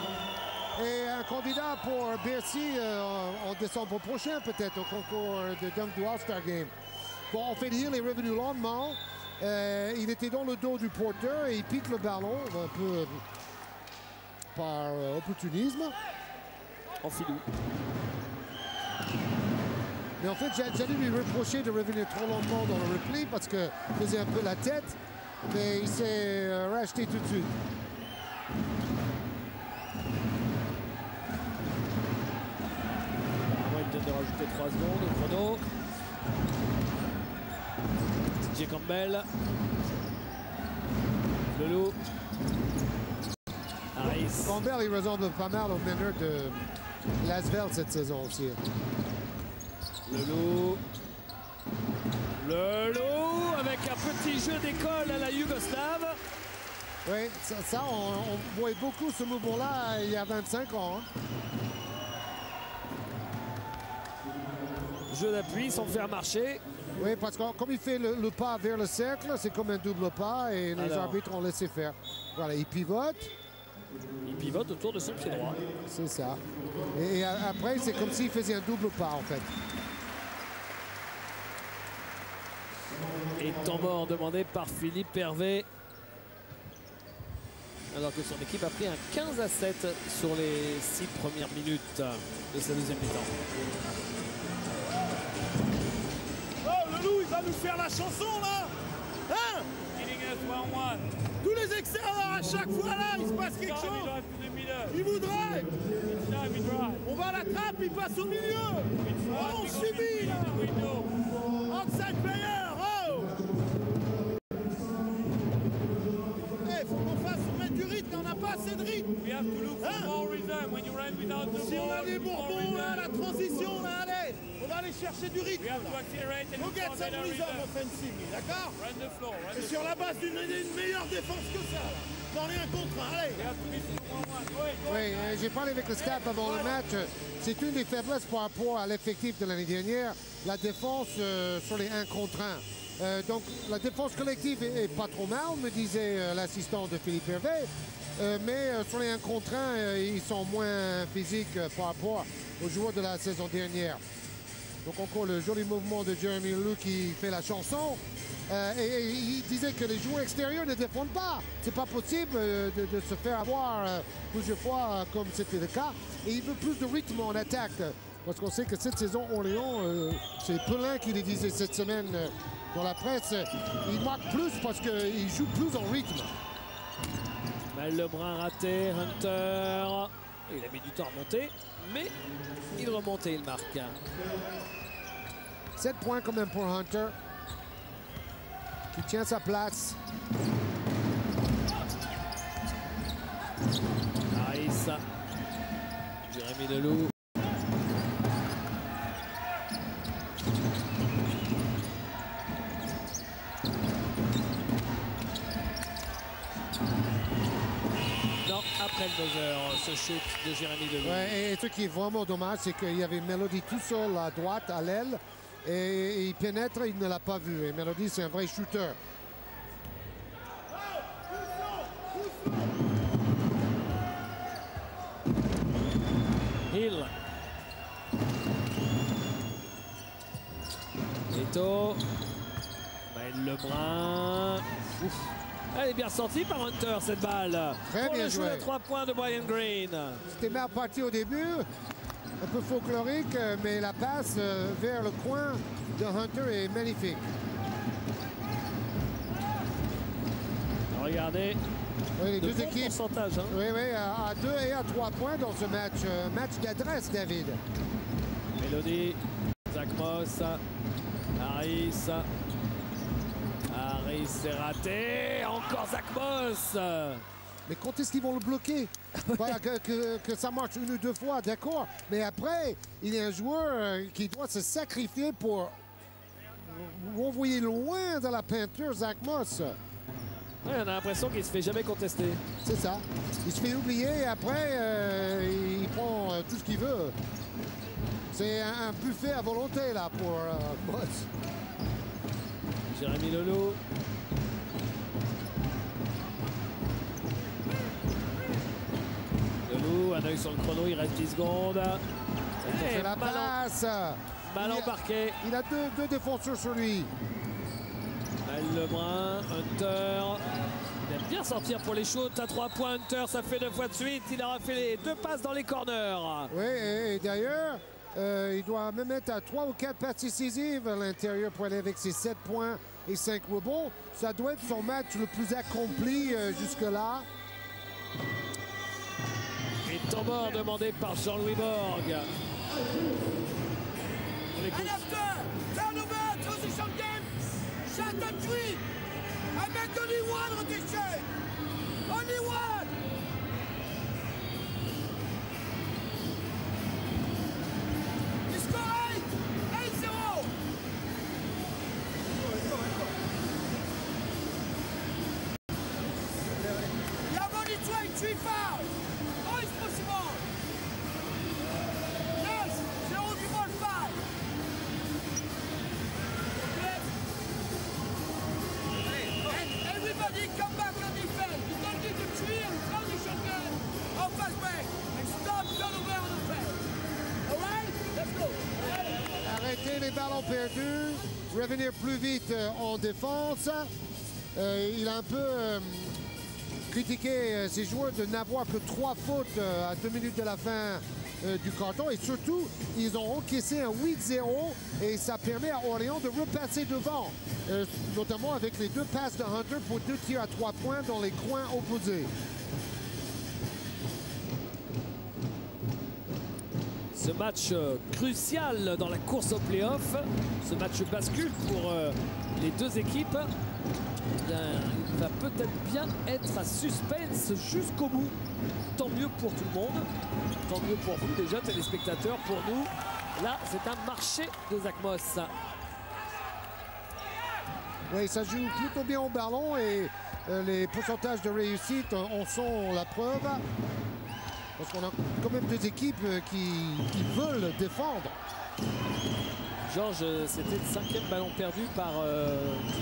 et un candidat pour Bercy en décembre prochain, peut-être, au concours de dunk du All-Star Game. Bon, en fait, Hill est revenu lentement. Il était dans le dos du porteur et il pique le ballon un peu par opportunisme. En filou. Mais en fait, j'allais lui reprocher de revenir trop lentement dans le repli parce qu'il faisait un peu la tête, mais il s'est racheté tout de suite. Il vient de rajouter 3 secondes au chrono. Jay Campbell. Le loup. Harris. Campbell, il ressemble pas mal au meneur de Lasvel cette saison aussi. Le loup. Le loup avec un petit jeu d'école à la Yougoslave. Oui, ça on voyait beaucoup ce mouvement-là il y a 25 ans. Hein. Jeu d'appui sans faire marcher. Oui, parce que comme il fait le pas vers le cercle, c'est comme un double pas et les arbitres ont laissé faire. Voilà, il pivote. Il pivote autour de son pied droit. C'est ça. Et après, c'est comme s'il faisait un double pas, en fait. Et temps mort demandé par Philippe Hervé. Alors que son équipe a pris un 15-7 sur les 6 premières minutes de sa deuxième mi-temps. Oh, le loup, il va nous faire la chanson, là. Hein? Tous les extérieurs, à chaque fois, là, il se passe quelque chose. Il voudrait. On va à la trappe, il passe au milieu. Oh, on subit là. 35 players. Oh. Faut qu'on fasse mettre du rythme, on n'a pas assez de rythme. Si on a des bourbons là, la transition là, allez, on va aller chercher du rythme. On get some rhythm offensive, d'accord? Et sur la base d'une meilleure défense que ça, là. Dans les 1 contre 1, allez. Oui, j'ai parlé avec le staff avant le match. C'est une des faiblesses par rapport à l'effectif de l'année dernière, la défense sur les 1 contre 1. Donc la défense collective est pas trop mal, me disait l'assistant de Philippe Hervé. Mais sur les 1 contre 1, ils sont moins physiques par rapport aux joueurs de la saison dernière. Donc encore le joli mouvement de Jeremy Lou qui fait la chanson. Et il disait que les joueurs extérieurs ne défendent pas. C'est pas possible de se faire avoir plusieurs fois comme c'était le cas. Et il veut plus de rythme en attaque. Parce qu'on sait que cette saison, Orléans, c'est Pelin qui le disait cette semaine dans la presse, il marque plus parce qu'il joue plus en rythme. Mal Lebrun raté, Hunter. Il a mis du temps à monter, mais il remonte et il marque. 7 points quand même pour Hunter, qui tient sa place. Harris. Jérémy Leloup. Non, après le buzzer, ce shoot de Jérémy Leloup. Ouais, et ce qui est vraiment dommage, c'est qu'il y avait Melody tout seul à droite, à l'aile, et il pénètre, il ne l'a pas vu. Et Melody, c'est un vrai shooter. Hill. Neto. Maël Lebrun. Ouf. Elle est bien sortie par Hunter, cette balle. Très pour bien le joué. jeu de 3 points de Brian Green. C'était mal parti au début, un peu folklorique, mais la passe vers le coin de Hunter est magnifique. Regardez. Oui, les de deux bon équipes. pourcentage. Hein. Oui, à 2 et à 3 points dans ce match. Match d'adresse, David. Mélodie, Zach Moss, Harris. Harris, c'est raté. Encore Zach Moss. Mais quand est-ce qu'ils vont le bloquer? Voilà, que ça marche 1 ou 2 fois, d'accord. Mais après, il y a un joueur qui doit se sacrifier pour envoyer loin dans la peinture Zach Moss. Ouais, on a l'impression qu'il se fait jamais contester. C'est ça. Il se fait oublier et après, il prend tout ce qu'il veut. C'est un buffet à volonté là pour Moss. Jérémy Leloup. Leloup, un œil sur le chrono, il reste 10 secondes. C'est la passe. Mal embarqué. Il a deux défenseurs sur lui. Mal Lebrun, Hunter. Il aime bien sortir pour les shoots à 3 points. Hunter, ça fait 2 fois de suite. Il aura fait les 2 passes dans les corners. Oui, et d'ailleurs, il doit même être à 3 ou 4 passes décisives à l'intérieur pour aller avec ses 7 points et 5 rebonds. Ça doit être son match le plus accompli jusque-là. Et temps mort demandé par Jean-Louis Borg. And after, turnover, transition game, shot and three. I make only one rotation. Only one. You score 8-0. You have only 23 fouls. How is possible? Yes, 0 du ball 5. And everybody come back on defense. You don't need to tree and transition game or fast break and stop turnover on the field. All right? Let's go. Arrêter les ballons perdus, revenir plus vite en défense. Il a un peu critiqué ses joueurs de n'avoir que 3 fautes à 2 minutes de la fin du carton. Et surtout, ils ont encaissé un 8-0 et ça permet à Orléans de repasser devant. Notamment avec les 2 passes de Hunter pour 2 tirs à 3 points dans les coins opposés. Ce match crucial dans la course au play-off. Ce match bascule pour les deux équipes. Bien, il va peut-être bien être à suspense jusqu'au bout. Tant mieux pour tout le monde. Tant mieux pour vous déjà, téléspectateurs. Pour nous, là, c'est un marché de Zach Moss. Oui, ça joue plutôt bien au ballon et les pourcentages de réussite en sont la preuve. Parce qu'on a quand même deux équipes qui veulent défendre. Georges, c'était le 5e ballon perdu par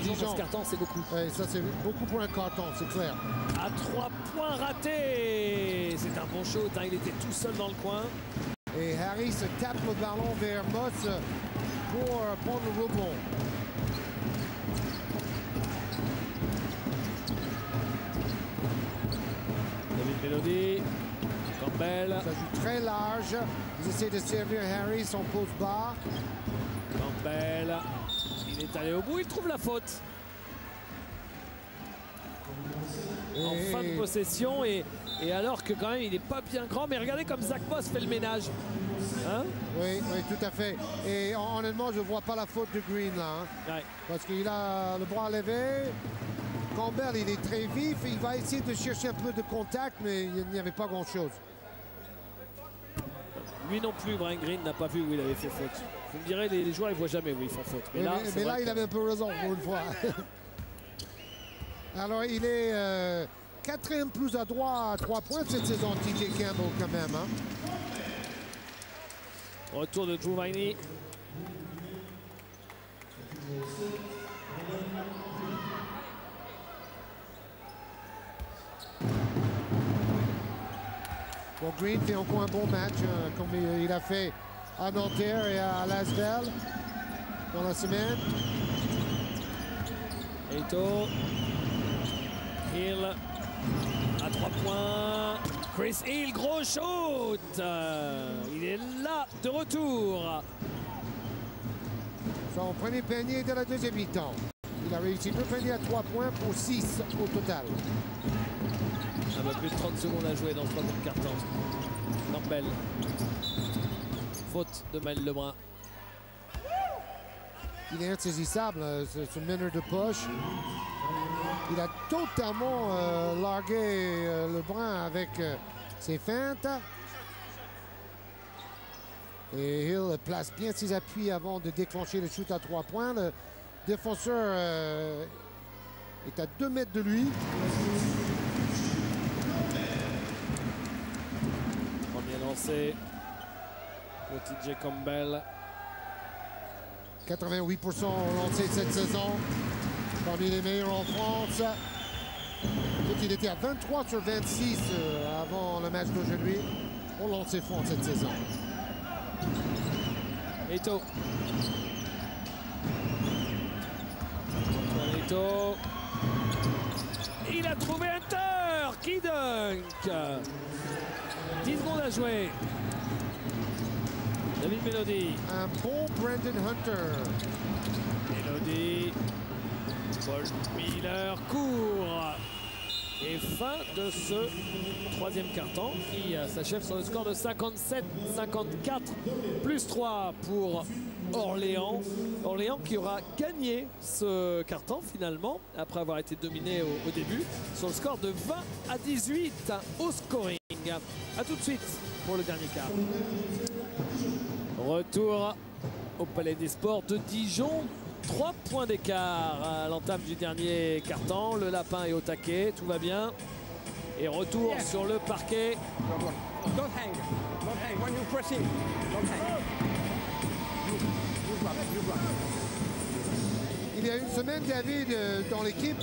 Dijon dans ce carton, c'est beaucoup. Oui, ça c'est beaucoup pour un carton, c'est clair. À 3 points ratés. C'est un bon shoot, hein, il était tout seul dans le coin. Et Harris tape le ballon vers Moss pour prendre le rebond. David Melody, Campbell. Ça joue très large. Ils essaient de servir Harris en pose bas. Campbell, il est allé au bout, il trouve la faute. En fin de possession et alors que quand même il n'est pas bien grand, mais regardez comme Zach Moss fait le ménage. Hein? Oui, oui, tout à fait. Et honnêtement, je ne vois pas la faute de Green là. Hein, ouais. Parce qu'il a le bras levé. Campbell, il est très vif. Il va essayer de chercher un peu de contact, mais il n'y avait pas grand-chose. Lui non plus, Brian Green n'a pas vu où il avait fait faute. Vous me direz, les joueurs, ils ne voient jamais où ils font faute. Mais là, il avait un peu raison pour une fois. Alors, il est 4e plus adroit à 3 points cette saison, TJ Campbell, quand même. Hein. Retour de Drew Viney. Bon, Green fait encore un bon match, comme il a fait à Nanterre et à Lasvel dans la semaine. Eto. Hill à 3 points. Chris Hill, gros shoot. Il est là, de retour. Son premier panier de la deuxième mi-temps. Il a réussi 2 paniers à 3 points pour 6 au total. Un peu plus de 30 secondes à jouer dans ce troisième quart-temps. Campbell. Faute de Maël Lebrun. Il est insaisissable, ce meneur de poche. Il a totalement largué Lebrun avec ses feintes. Et Hill place bien ses appuis avant de déclencher le shoot à 3 points. Le défenseur est à 2 mètres de lui. Premier lancé pour TJ Campbell. 88% lancé cette saison. Parmi les meilleurs en France. Donc il était à 23 sur 26 avant le match d'aujourd'hui. On lançait franc cette saison. Eto. Eto. Il a trouvé Hunter qui dunk. 10 secondes à jouer. David Melody. Un bon Brandon Hunter. Melody. Paul Miller court. Et fin de ce troisième quart-temps qui s'achève sur le score de 57-54 plus 3 pour Orléans. Orléans qui aura gagné ce quart-temps finalement après avoir été dominé au début sur le score de 20-18 au scoring. A tout de suite pour le dernier quart. Retour au Palais des Sports de Dijon. 3 points d'écart à l'entame du dernier quart-temps. Le lapin est au taquet, tout va bien. Et retour sur le parquet. Don't hang. Don't hang. When you're pressing, don't hang. You drop. Il y a une semaine, David, dans l'équipe,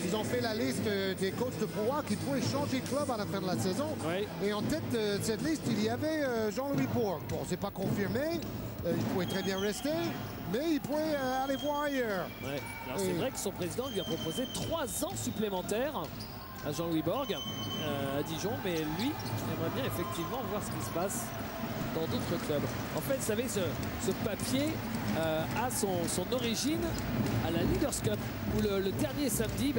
ils ont fait la liste des coachs de Pro A qui pourraient changer de club à la fin de la saison. Oui. Et en tête de cette liste, il y avait Jean-Louis Bourg. Bon, c'est pas confirmé. Il pourrait très bien rester. Mais il pourrait aller voir ailleurs. Ouais. Alors c'est vrai que son président lui a proposé 3 ans supplémentaires à Jean-Louis Borg à Dijon, mais lui aimerait bien effectivement voir ce qui se passe dans d'autres clubs. En fait, vous savez, ce papier a son origine à la Leaders Cup, où le dernier samedi,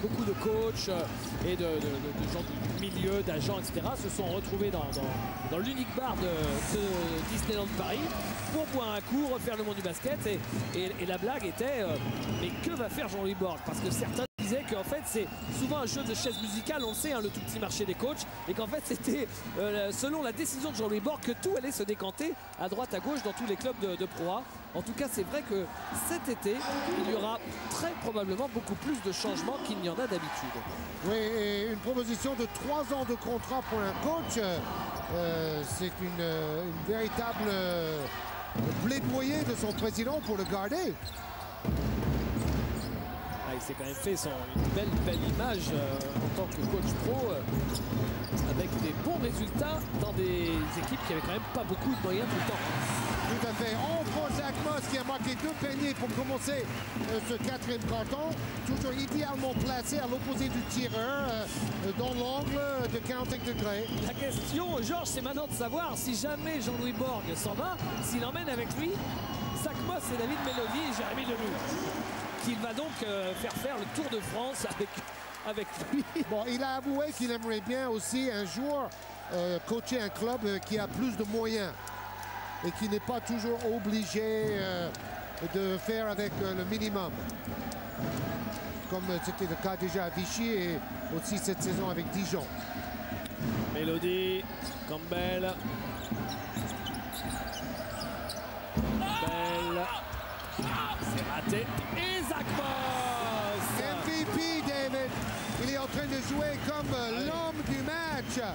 beaucoup de coachs et de gens du milieu, d'agents, etc. se sont retrouvés dans l'unique bar de Disneyland Paris pour boire un coup, refaire le monde du basket. Et la blague était, mais que va faire Jean-Louis Borg? Parce que certains disaient qu'en fait c'est souvent un jeu de chaise musicale, on le sait, hein, le tout petit marché des coachs, et qu'en fait c'était selon la décision de Jean-Louis Borg que tout allait se décanter à droite à gauche dans tous les clubs de Pro A. En tout cas, c'est vrai que cet été, il y aura très probablement beaucoup plus de changements qu'il n'y en a d'habitude. Oui, et une proposition de 3 ans de contrat pour un coach, c'est une véritable plaidoyer de son président pour le garder. Il s'est quand même fait une belle image en tant que coach pro avec des bons résultats dans des équipes qui avaient quand même pas beaucoup de moyens tout le temps. Tout à fait. On prend Zach Moss qui a marqué 2 paniers pour commencer ce 4e quart-temps. Toujours idéalement placé à l'opposé du tireur dans l'angle de 45 degrés. La question, Georges, c'est maintenant de savoir si jamais Jean-Louis Borg s'en va, s'il emmène avec lui Zach Moss et David Mélody et Jérémy Lemieux, qu'il va donc faire le Tour de France avec lui. Bon, il a avoué qu'il aimerait bien aussi un jour coacher un club qui a plus de moyens et qui n'est pas toujours obligé de faire avec le minimum. Comme c'était le cas déjà à Vichy et aussi cette saison avec Dijon. Mélody, Campbell. Campbell. C'est raté. Et Zach Moss. MVP, David. Il est en train de jouer comme l'homme du match.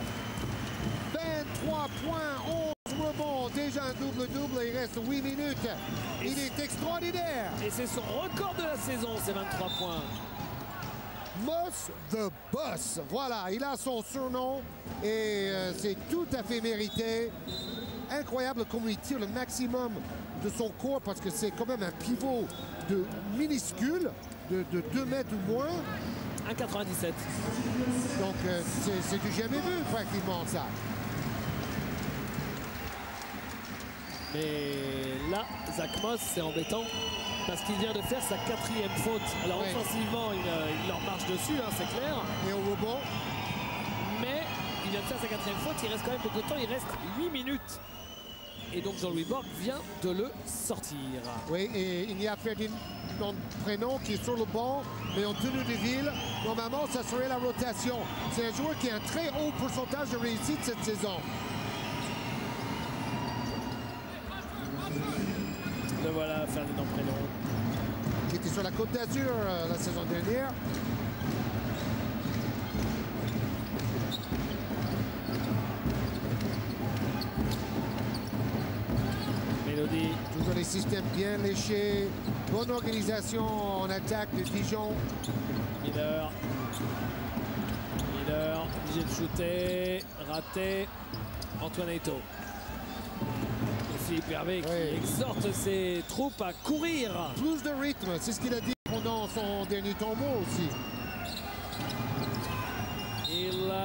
23 points, 11 rebonds. Déjà un double-double. Il reste 8 minutes. Il est extraordinaire. Et c'est son record de la saison, ces 23 points. Moss the Boss. Voilà, il a son surnom et c'est tout à fait mérité. Incroyable comment il tire le maximum de son corps parce que c'est quand même un pivot de minuscule, de 2 mètres ou moins. 1,97. Donc c'est du jamais vu pratiquement ça. Mais là, Zach Moss, c'est embêtant parce qu'il vient de faire sa 4e faute. Alors oui. Offensivement, il leur marche dessus, hein, c'est clair. Et au rebond. Mais il vient de faire sa 4e faute, il reste quand même beaucoup de temps, il reste 8 minutes. Et donc Jean-Louis Borg vient de le sortir. Oui, et il y a Ferdinand Prénom qui est sur le banc, mais en tenue de ville. Normalement, ça serait la rotation. C'est un joueur qui a un très haut pourcentage de réussite cette saison. Le voilà, Ferdinand Prénom. Qui était sur la Côte d'Azur la saison dernière. Mélody. Toujours les systèmes bien léchés. Bonne organisation en attaque de Dijon. Miller, obligé de shooter, raté. Antoine Eto'o. Philippe Hervé qui exhorte ses troupes à courir. Plus de rythme, c'est ce qu'il a dit pendant son dernier tombeau aussi.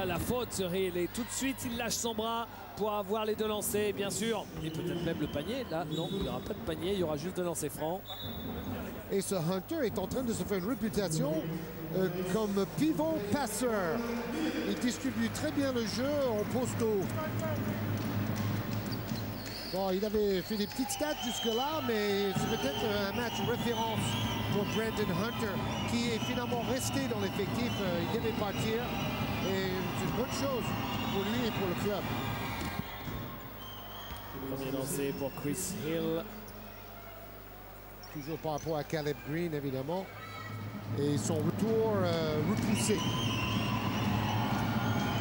La faute serait Hill et tout de suite il lâche son bras pour avoir les 2 lancers, bien sûr. Et peut-être même le panier. Là, non, il n'y aura pas de panier, il y aura juste 2 lancers francs. Et ce Hunter est en train de se faire une réputation comme pivot passeur. Il distribue très bien le jeu en posto. Bon, il avait fait des petites stats jusque-là, mais c'est peut-être un match référence pour Brandon Hunter, qui est finalement resté dans l'effectif. Il devait partir, et c'est une bonne chose pour lui et pour le club. Premier lancé pour Chris Hill. Toujours par rapport à Caleb Green, évidemment. Et son retour repoussé.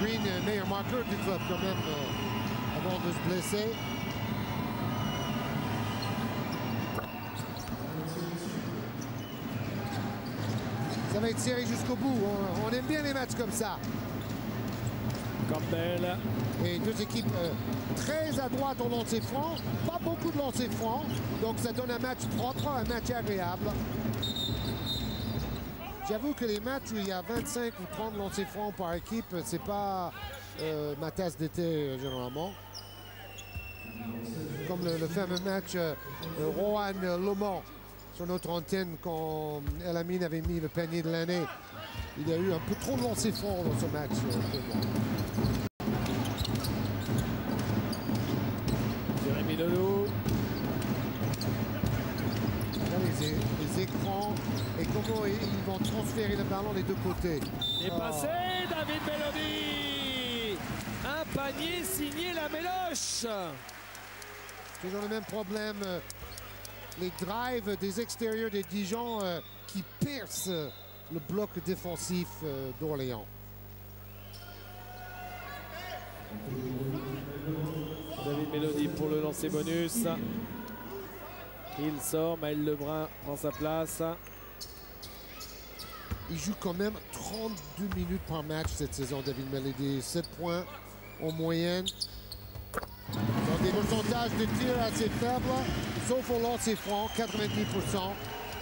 Green, meilleur marqueur du club quand même, avant de se blesser. Ça va être serré jusqu'au bout. On aime bien les matchs comme ça. Campbell. Et 2 équipes très à droite au lancer franc. Pas beaucoup de lancers francs. Donc ça donne un match propre, un match agréable. J'avoue que les matchs où il y a 25 ou 30 lancers francs par équipe, c'est pas ma tasse d'été généralement. Comme le fameux match Rohan Le Mans sur notre antenne quand El Amin avait mis le panier de l'année. Il y a eu un peu trop de lancers francs dans ce match pour moi. Jérémy Leloup. Les écrans et comment ils vont transférer le ballon les deux côtés. Et passé, David Melody. Un panier signé la Méloche. Toujours le même problème. Les drives des extérieurs de Dijon qui percent le bloc défensif d'Orléans. David Melody pour le lancer bonus. Il sort, Maël Lebrun prend sa place. Il joue quand même 32 minutes par match cette saison, David Melody. 7 points en moyenne. Ils ont des pourcentages de tir assez faibles, sauf au lancer franc, 90%.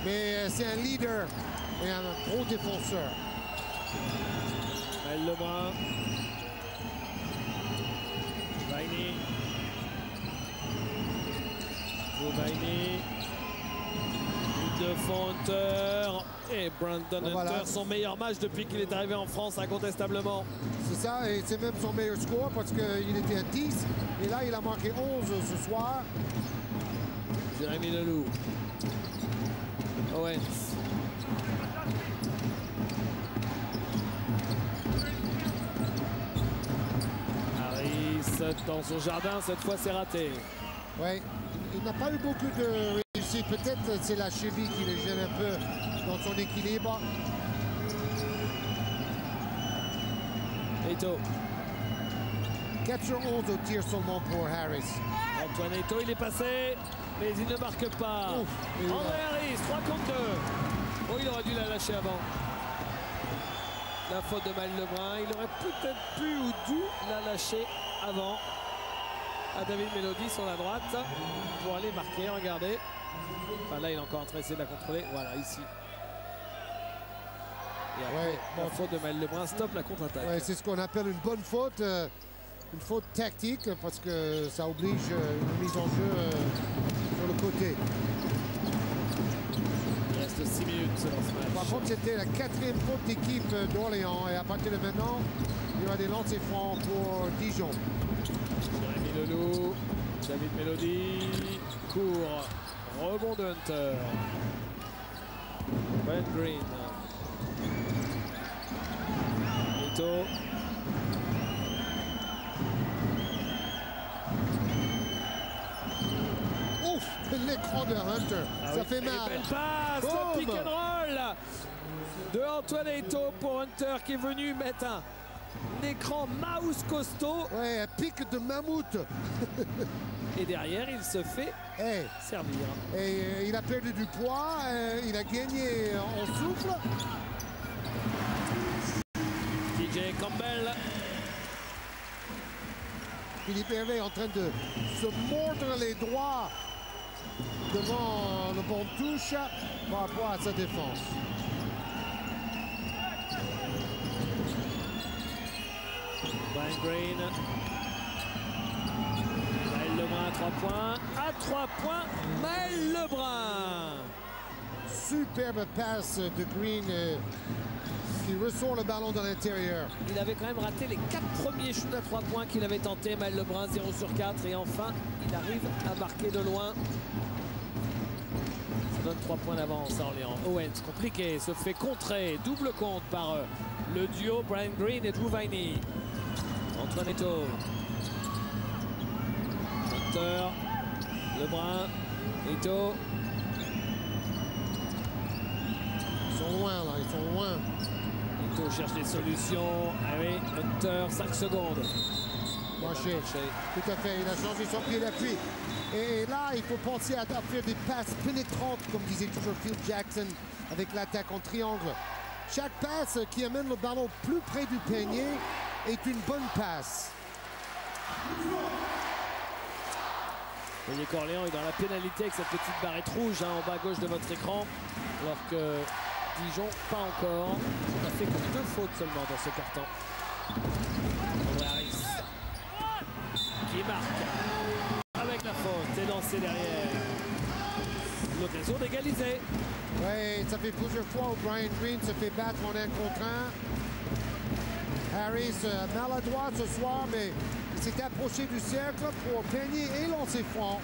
Mais c'est un leader et un gros défenseur. Maël Lebrun. Vaini. Vaini. De Hunter et Brandon Hunter, son meilleur match depuis qu'il est arrivé en France, incontestablement. C'est ça, et c'est même son meilleur score parce qu'il était à 10 et là il a marqué 11 ce soir. Jérémy Leloup. Owens. Harris dans son jardin, cette fois c'est raté. Oui, il n'a pas eu beaucoup de réussite. Peut-être c'est la cheville qui le gêne un peu dans son équilibre. Eto'o. 4 sur 11 au tir seulement pour Harris. Antoine Eto'o, il est passé, mais il ne marque pas. André Harris, 3 contre 2. Oh, il aurait dû la lâcher avant. La faute de Maël Lebrun. Il aurait peut-être pu ou dû la lâcher avant. À David Melody sur la droite pour aller marquer, regardez. Enfin là il est encore en train d'essayer de la contrôler. Voilà ici. Et après, la faute de Maël Lebrun stoppe la contre-attaque. Ouais, c'est ce qu'on appelle une bonne faute. Une faute tactique parce que ça oblige une mise en jeu sur le côté. Il reste 6 minutes dans ce match. Par contre c'était la 4e faute d'équipe d'Orléans et à partir de maintenant il y aura des lancers francs pour Dijon. Jérémy Leloup, David Melody, court, rebond de Hunter. Ben Green. Eto'o. Ouf, l'écran de Hunter, ça fait mal. Belle passe, le pick and roll de Antoine Eto'o pour Hunter qui est venu mettre un écran mouse costaud. Ouais, un pic de mammouth. Et derrière, il se fait servir. Et il a perdu du poids, il a gagné en souffle. DJ Campbell. Philippe Hervé est en train de se mordre les doigts devant le bon touche par rapport à sa défense. Brian Green. Maël Lebrun à 3 points. À 3 points, Maël Lebrun. Superbe passe de Green qui ressort le ballon de l'intérieur. Il avait quand même raté les 4 premiers shoots à 3 points qu'il avait tenté. Maël Lebrun, 0 sur 4. Et enfin, il arrive à marquer de loin. Ça donne 3 points d'avance à Orléans. Owens, compliqué, se fait contrer. Double compte par le duo Brian Green et Drew Vaini. Antoine Eto'o. Hunter. Lebrun. Eto'o. Ils sont loin là, ils sont loin. Eto'o cherche des solutions. Ah oui, Hunter, 5 secondes. Marché. Tout à fait, il a changé son pied d'appui. Et là, il faut penser à faire des passes pénétrantes, comme disait toujours Phil Jackson, avec l'attaque en triangle. Chaque passe qui amène le ballon plus près du panier est une bonne passe. Vous voyez qu'Orléans est dans la pénalité avec cette petite barrette rouge en bas à gauche de votre écran, alors que Dijon, pas encore. On n'a fait que 2 fautes seulement dans ce carton. André Harris qui marque avec passer derrière. L'occasion d'égaliser. Ouais, ça fait plusieurs fois où Brian Green se fait battre en 1 contre 1. Harris maladroit ce soir, mais il s'est approché du cercle pour peigner et lancer franc.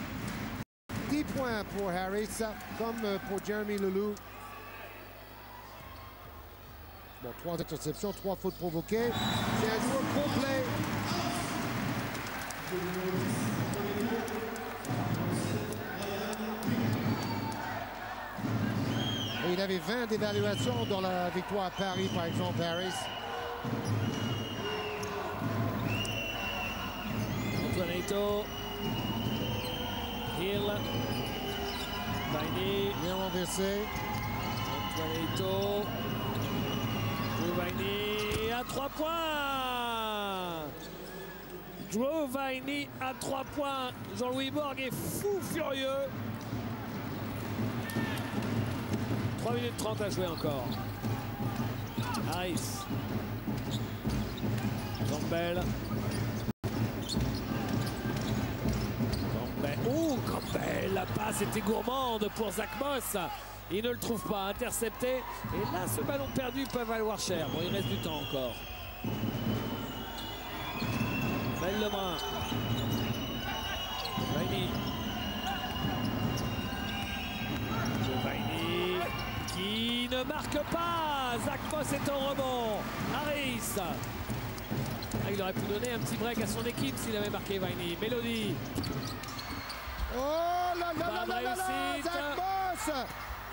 10 points pour Harris, comme pour Jeremy Lelou. Bon, 3 interceptions, 3 fautes provoquées. C'est un joueur complet. Et il avait 20 d'évaluation dans la victoire à Paris, par exemple, Harris. Antoinetto. Hill. Viney. Bien renversé. Antoinetto. Viney à 3 points. Drew Viney à 3 points. Jean-Louis Borg est fou furieux. 3 minutes 30 à jouer encore. Harris. Campbell. Oh, Campbell, la passe était gourmande pour Zach Moss. Il ne le trouve pas, intercepté. Et là, ce ballon perdu peut valoir cher. Bon, il reste du temps encore. Belle Lebrun. Viney. Viney qui ne marque pas. Zach Moss est en rebond. Harris. Ah, il aurait pu donner un petit break à son équipe s'il avait marqué Viney. Mélodie. Oh là là là là là là, Zach Moss.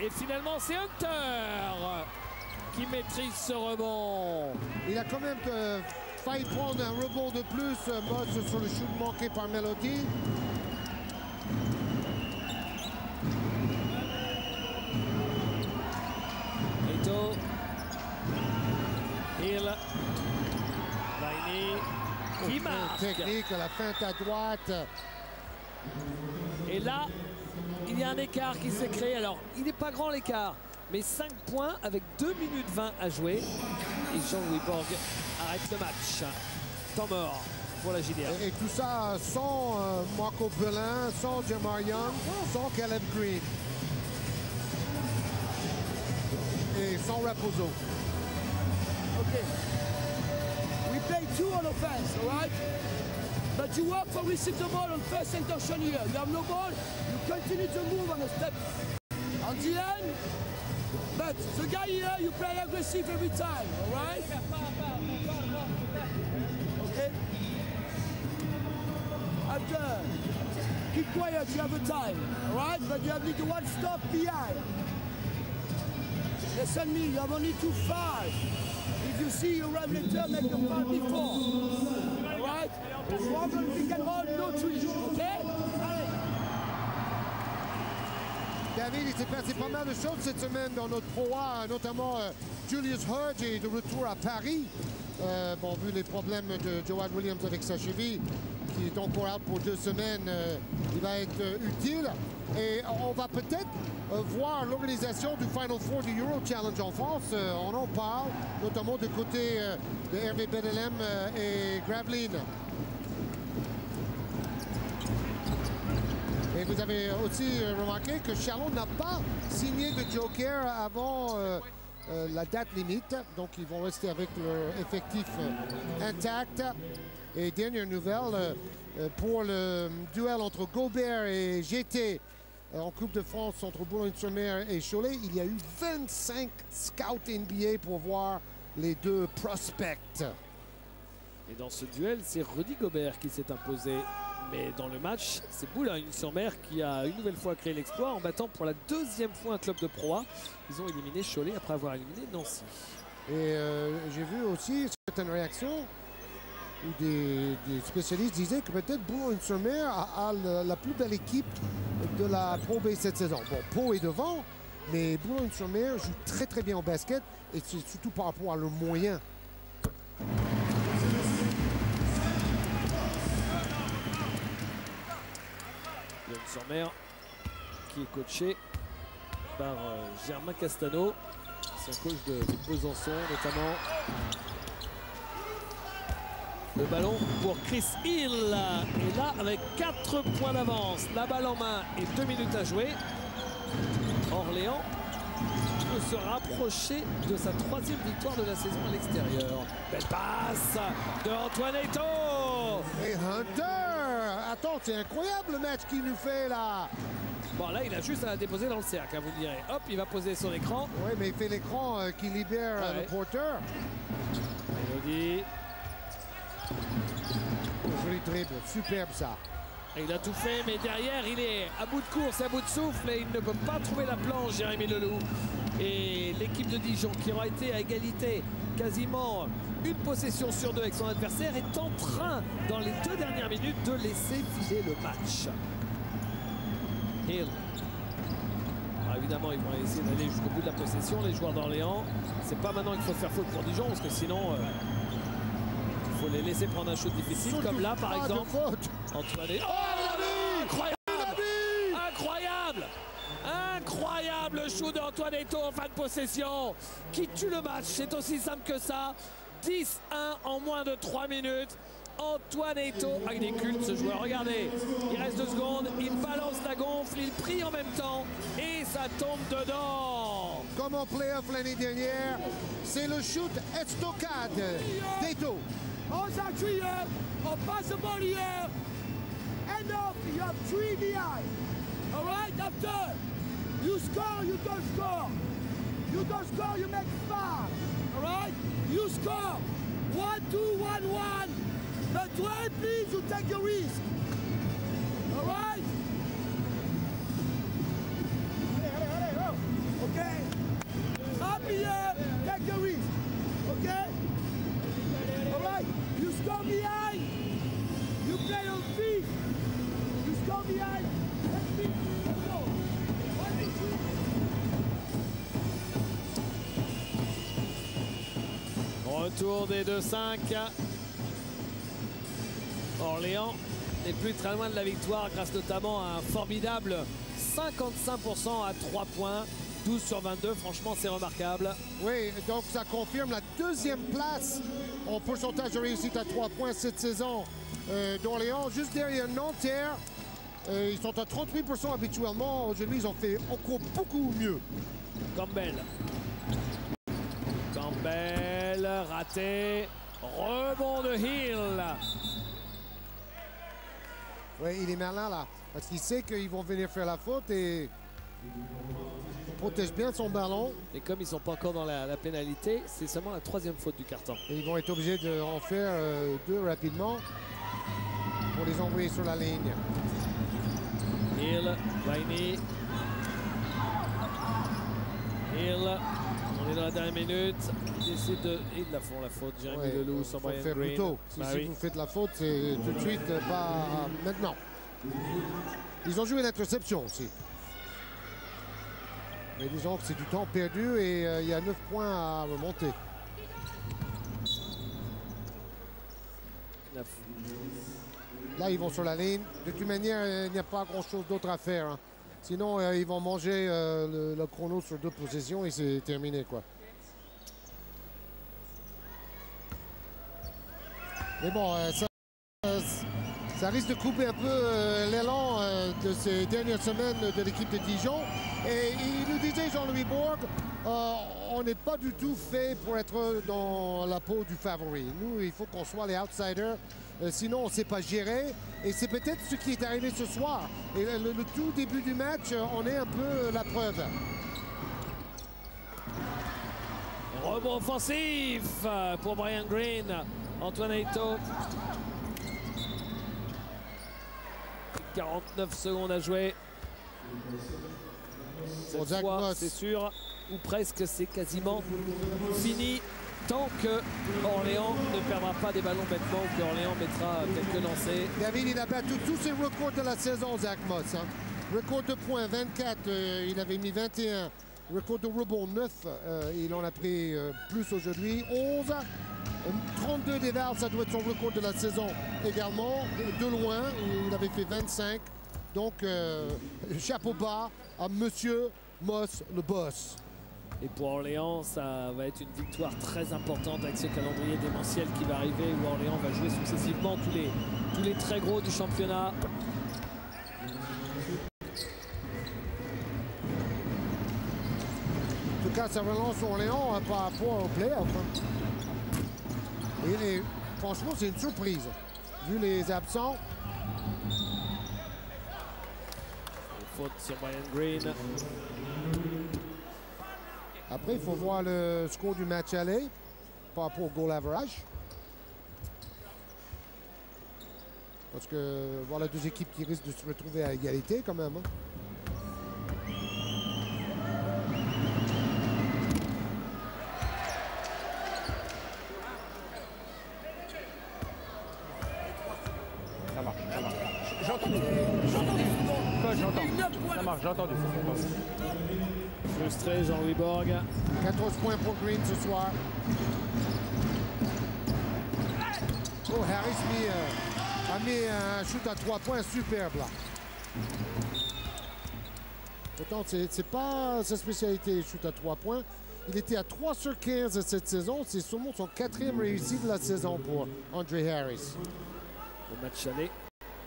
Et finalement, c'est Hunter qui maîtrise ce rebond. Il a quand même failli prendre un rebond de plus, Moss, sur le shoot manqué par Melody. Eto. Hill. Viney. Qui marque. Technique, la feinte à droite. Et là, il y a un écart qui s'est créé. Alors, il n'est pas grand l'écart, mais 5 points avec 2 minutes 20 à jouer. Et Jean-Louis Borg arrête le match. Temps mort pour la JDR. Et tout ça sans Marco Pelin, sans Jamar Young, sans Caleb Green. Et sans Raposo. Okay. We play 2 on offense, all right? But you work for receive the ball on first intention here. You have no ball, you continue to move on a step. On the end, but the guy here, you play aggressive every time, all right? Okay? After, keep quiet, you have a time, all right? But you have need to one stop behind. Listen me, you have only 2 fouls. If you see you run later, make your foul before. All right? Strong on pick and roll, no tree, okay? David, il s'est passé pas mal de choses cette semaine dans notre Pro A, notamment Julius Hodge est de retour à Paris. Bon, vu les problèmes de Joanne Williams avec sa cheville, qui est encore out pour 2 semaines, il va être utile. Et on va peut-être voir l'organisation du Final Four du Euro Challenge en France. On en parle, notamment du côté de Hervé Bedelem et Gravelines. Et vous avez aussi remarqué que Charlot n'a pas signé de joker avant la date limite. Donc ils vont rester avec leur effectif intact. Et dernière nouvelle, pour le duel entre Gobert et GT en Coupe de France entre Boulogne-sur-Mer et Cholet, il y a eu 25 scouts NBA pour voir les deux prospects. Et dans ce duel, c'est Rudy Gobert qui s'est imposé. Mais dans le match, c'est Boulogne-sur-Mer qui a une nouvelle fois créé l'exploit en battant pour la 2e fois un club de Pro A. Ils ont éliminé Cholet après avoir éliminé Nancy. Et j'ai vu aussi certaines réactions où des spécialistes disaient que peut-être Boulogne-sur-Mer a la plus belle équipe de la Pro B cette saison. Bon, Pau est devant, mais Boulogne-sur-Mer joue très très bien au basket et c'est surtout par rapport à leurs moyens. Boulogne-sur-Mer qui est coaché par Germain Castano, c'est un coach de Besançon notamment. Le ballon pour Chris Hill. Et là, avec 4 points d'avance, la balle en main et 2 minutes à jouer, Orléans peut se rapprocher de sa 3e victoire de la saison à l'extérieur. Belle passe de Antoine Eto'o. Et Hunter! Attends, c'est incroyable le match qu'il nous fait là. Bon, là, il a juste à la déposer dans le cercle, hein, vous direz. Hop, il va poser son écran. Oui, mais il fait l'écran qui libère le porteur. Elodie. Joli dribble, superbe ça. Et il a tout fait, mais derrière, il est à bout de course, à bout de souffle, et il ne peut pas trouver la planche, Jérémy Leloup. Et l'équipe de Dijon, qui aura été à égalité quasiment une possession sur 2 avec son adversaire, est en train, dans les 2 dernières minutes, de laisser filer le match. Hill. Alors évidemment, ils vont essayer d'aller jusqu'au bout de la possession, les joueurs d'Orléans. C'est pas maintenant qu'il faut faire faute pour Dijon, parce que sinon, il faut les laisser prendre un shoot difficile, comme là, par exemple. Antoine. Oh, incroyable! Incroyable! Incroyable le shoot d'Antoine Eto'o en fin de possession, qui tue le match. C'est aussi simple que ça. 10-1 en moins de 3 minutes. Antoine Eto'o, il est culte ce joueur, regardez, il reste 2 secondes, il balance la gonfle, il prie en même temps et ça tombe dedans. Comme en playoff l'année dernière, c'est le shoot estocade d'Eto'o. On s'entraîne, on passe the ball here, end up, you have 3 behind. All right, after, you score, you don't score. You don't score, you make 5. All right, you score, 1-2, 1-1. But try, please, you take a risk. All right? Okay? Up here, take a risk. Okay? All right? You score behind. You play on feet. You score behind. Let's go. Let's go. 1, 2, 3. Retour des 2-5. Orléans n'est plus très loin de la victoire grâce notamment à un formidable 55% à 3 points, 12 sur 22, franchement c'est remarquable. Oui, donc ça confirme la 2e place en pourcentage de réussite à 3 points cette saison d'Orléans, juste derrière Nanterre. Ils sont à 38% habituellement, aujourd'hui ils ont fait encore beaucoup mieux. Campbell, raté, rebond de Hill. Oui, il est malin là, parce qu'il sait qu'ils vont venir faire la faute et il protège bien son ballon. Et comme ils ne sont pas encore dans la pénalité, c'est seulement la 3e faute du carton. Et ils vont être obligés d'en faire 2 rapidement pour les envoyer sur la ligne. Hill, Vaini. Hill, on est dans la dernière minute. Ils décident de... Ils la font la faute, Jérémy Leloup sur Brian Green. Plus tôt. Si vous faites la faute, c'est tout de suite, pas maintenant. Ils ont joué l'interception aussi. Mais disons que c'est du temps perdu et il y a 9 points à remonter. 9. Là, ils vont sur la ligne. De toute manière, il n'y a pas grand-chose d'autre à faire. Hein. Sinon, ils vont manger le chrono sur 2 possessions et c'est terminé, quoi. Mais bon, ça risque de couper un peu l'élan de ces dernières semaines de l'équipe de Dijon. Et il nous disait, Jean-Louis Bourg, on n'est pas du tout fait pour être dans la peau du favori. Nous, il faut qu'on soit les outsiders. Sinon, on ne sait pas gérer. Et c'est peut-être ce qui est arrivé ce soir. Et le tout début du match, on est un peu la preuve. Rebond offensif pour Brian Green. Antoine Eto'o. 49 secondes à jouer. Cette fois, c'est sûr, ou presque, c'est quasiment fini. Tant que Orléans ne perdra pas des ballons bêtement ou que Orléans mettra quelques lancers. David, il a battu tous ses records de la saison, Zach Moss. Hein. Record de points, 24, il avait mis 21. Record de rebond, 9. Il en a pris plus aujourd'hui, 11. 32 des Vals, ça doit être son record de la saison également. De loin, il avait fait 25. Donc, chapeau bas à Monsieur Moss, le boss. Et pour Orléans, ça va être une victoire très importante avec ce calendrier démentiel qui va arriver, où Orléans va jouer successivement tous les très gros du championnat. En tout cas, ça relance Orléans par rapport au play-off. Et franchement, c'est une surprise, vu les absents. Faute sur Brian Green. Après, il faut voir le score du match aller par rapport au goal average. Parce que voilà deux équipes qui risquent de se retrouver à égalité quand même. Ça marche, ça marche. J'ai entendu. J'entends. Ça marche, j'ai entendu. Frustré, Jean-Louis Borg. 14 points pour Green ce soir. Oh, Harris a mis un shoot à 3 points superbe là. Pourtant, c'est pas sa spécialité, shoot à 3 points. Il était à 3 sur 15 cette saison. C'est seulement son 4e réussite de la saison pour André Harris. Au match aller,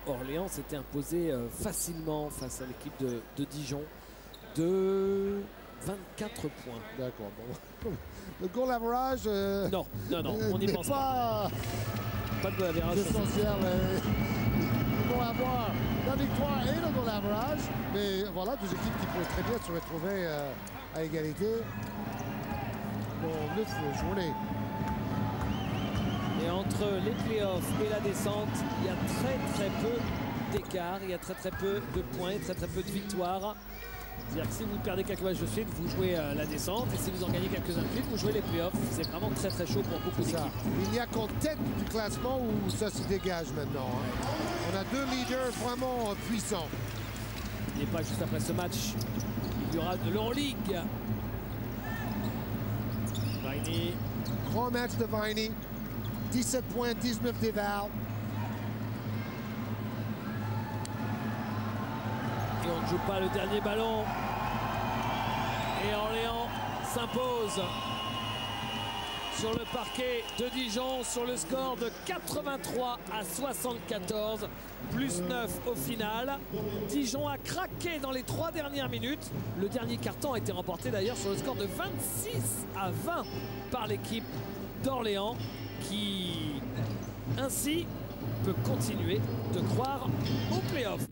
Orléans s'était imposé facilement face à l'équipe de Dijon de 24 points. D'accord. Bon. Le goal average. Non, on n'y pense pas. Pas de goal average. Essentiel. Ils vont avoir la victoire et le goal average. Mais voilà, deux équipes qui pourraient très bien se retrouver à égalité dans 9 journées. Et entre les playoffs et la descente, il y a très peu d'écart, il y a très peu de points, très peu de victoires. C'est-à-dire que si vous perdez quelques matchs de suite, vous jouez la descente, et si vous en gagnez quelques-uns de suite, vous jouez les playoffs. C'est vraiment très chaud pour beaucoup d'équipes. Il n'y a qu'en tête du classement où ça se dégage maintenant. On a deux leaders vraiment puissants. Et pas juste après ce match, il y aura de l'Euroleague. Viney. Grand match de Viney. 17 points, 19 d'éval. Et on ne joue pas le dernier ballon. Et Orléans s'impose sur le parquet de Dijon sur le score de 83 à 74, plus 9 au final. Dijon a craqué dans les 3 dernières minutes. Le dernier carton a été remporté d'ailleurs sur le score de 26 à 20 par l'équipe d'Orléans, qui ainsi peut continuer de croire aux playoffs.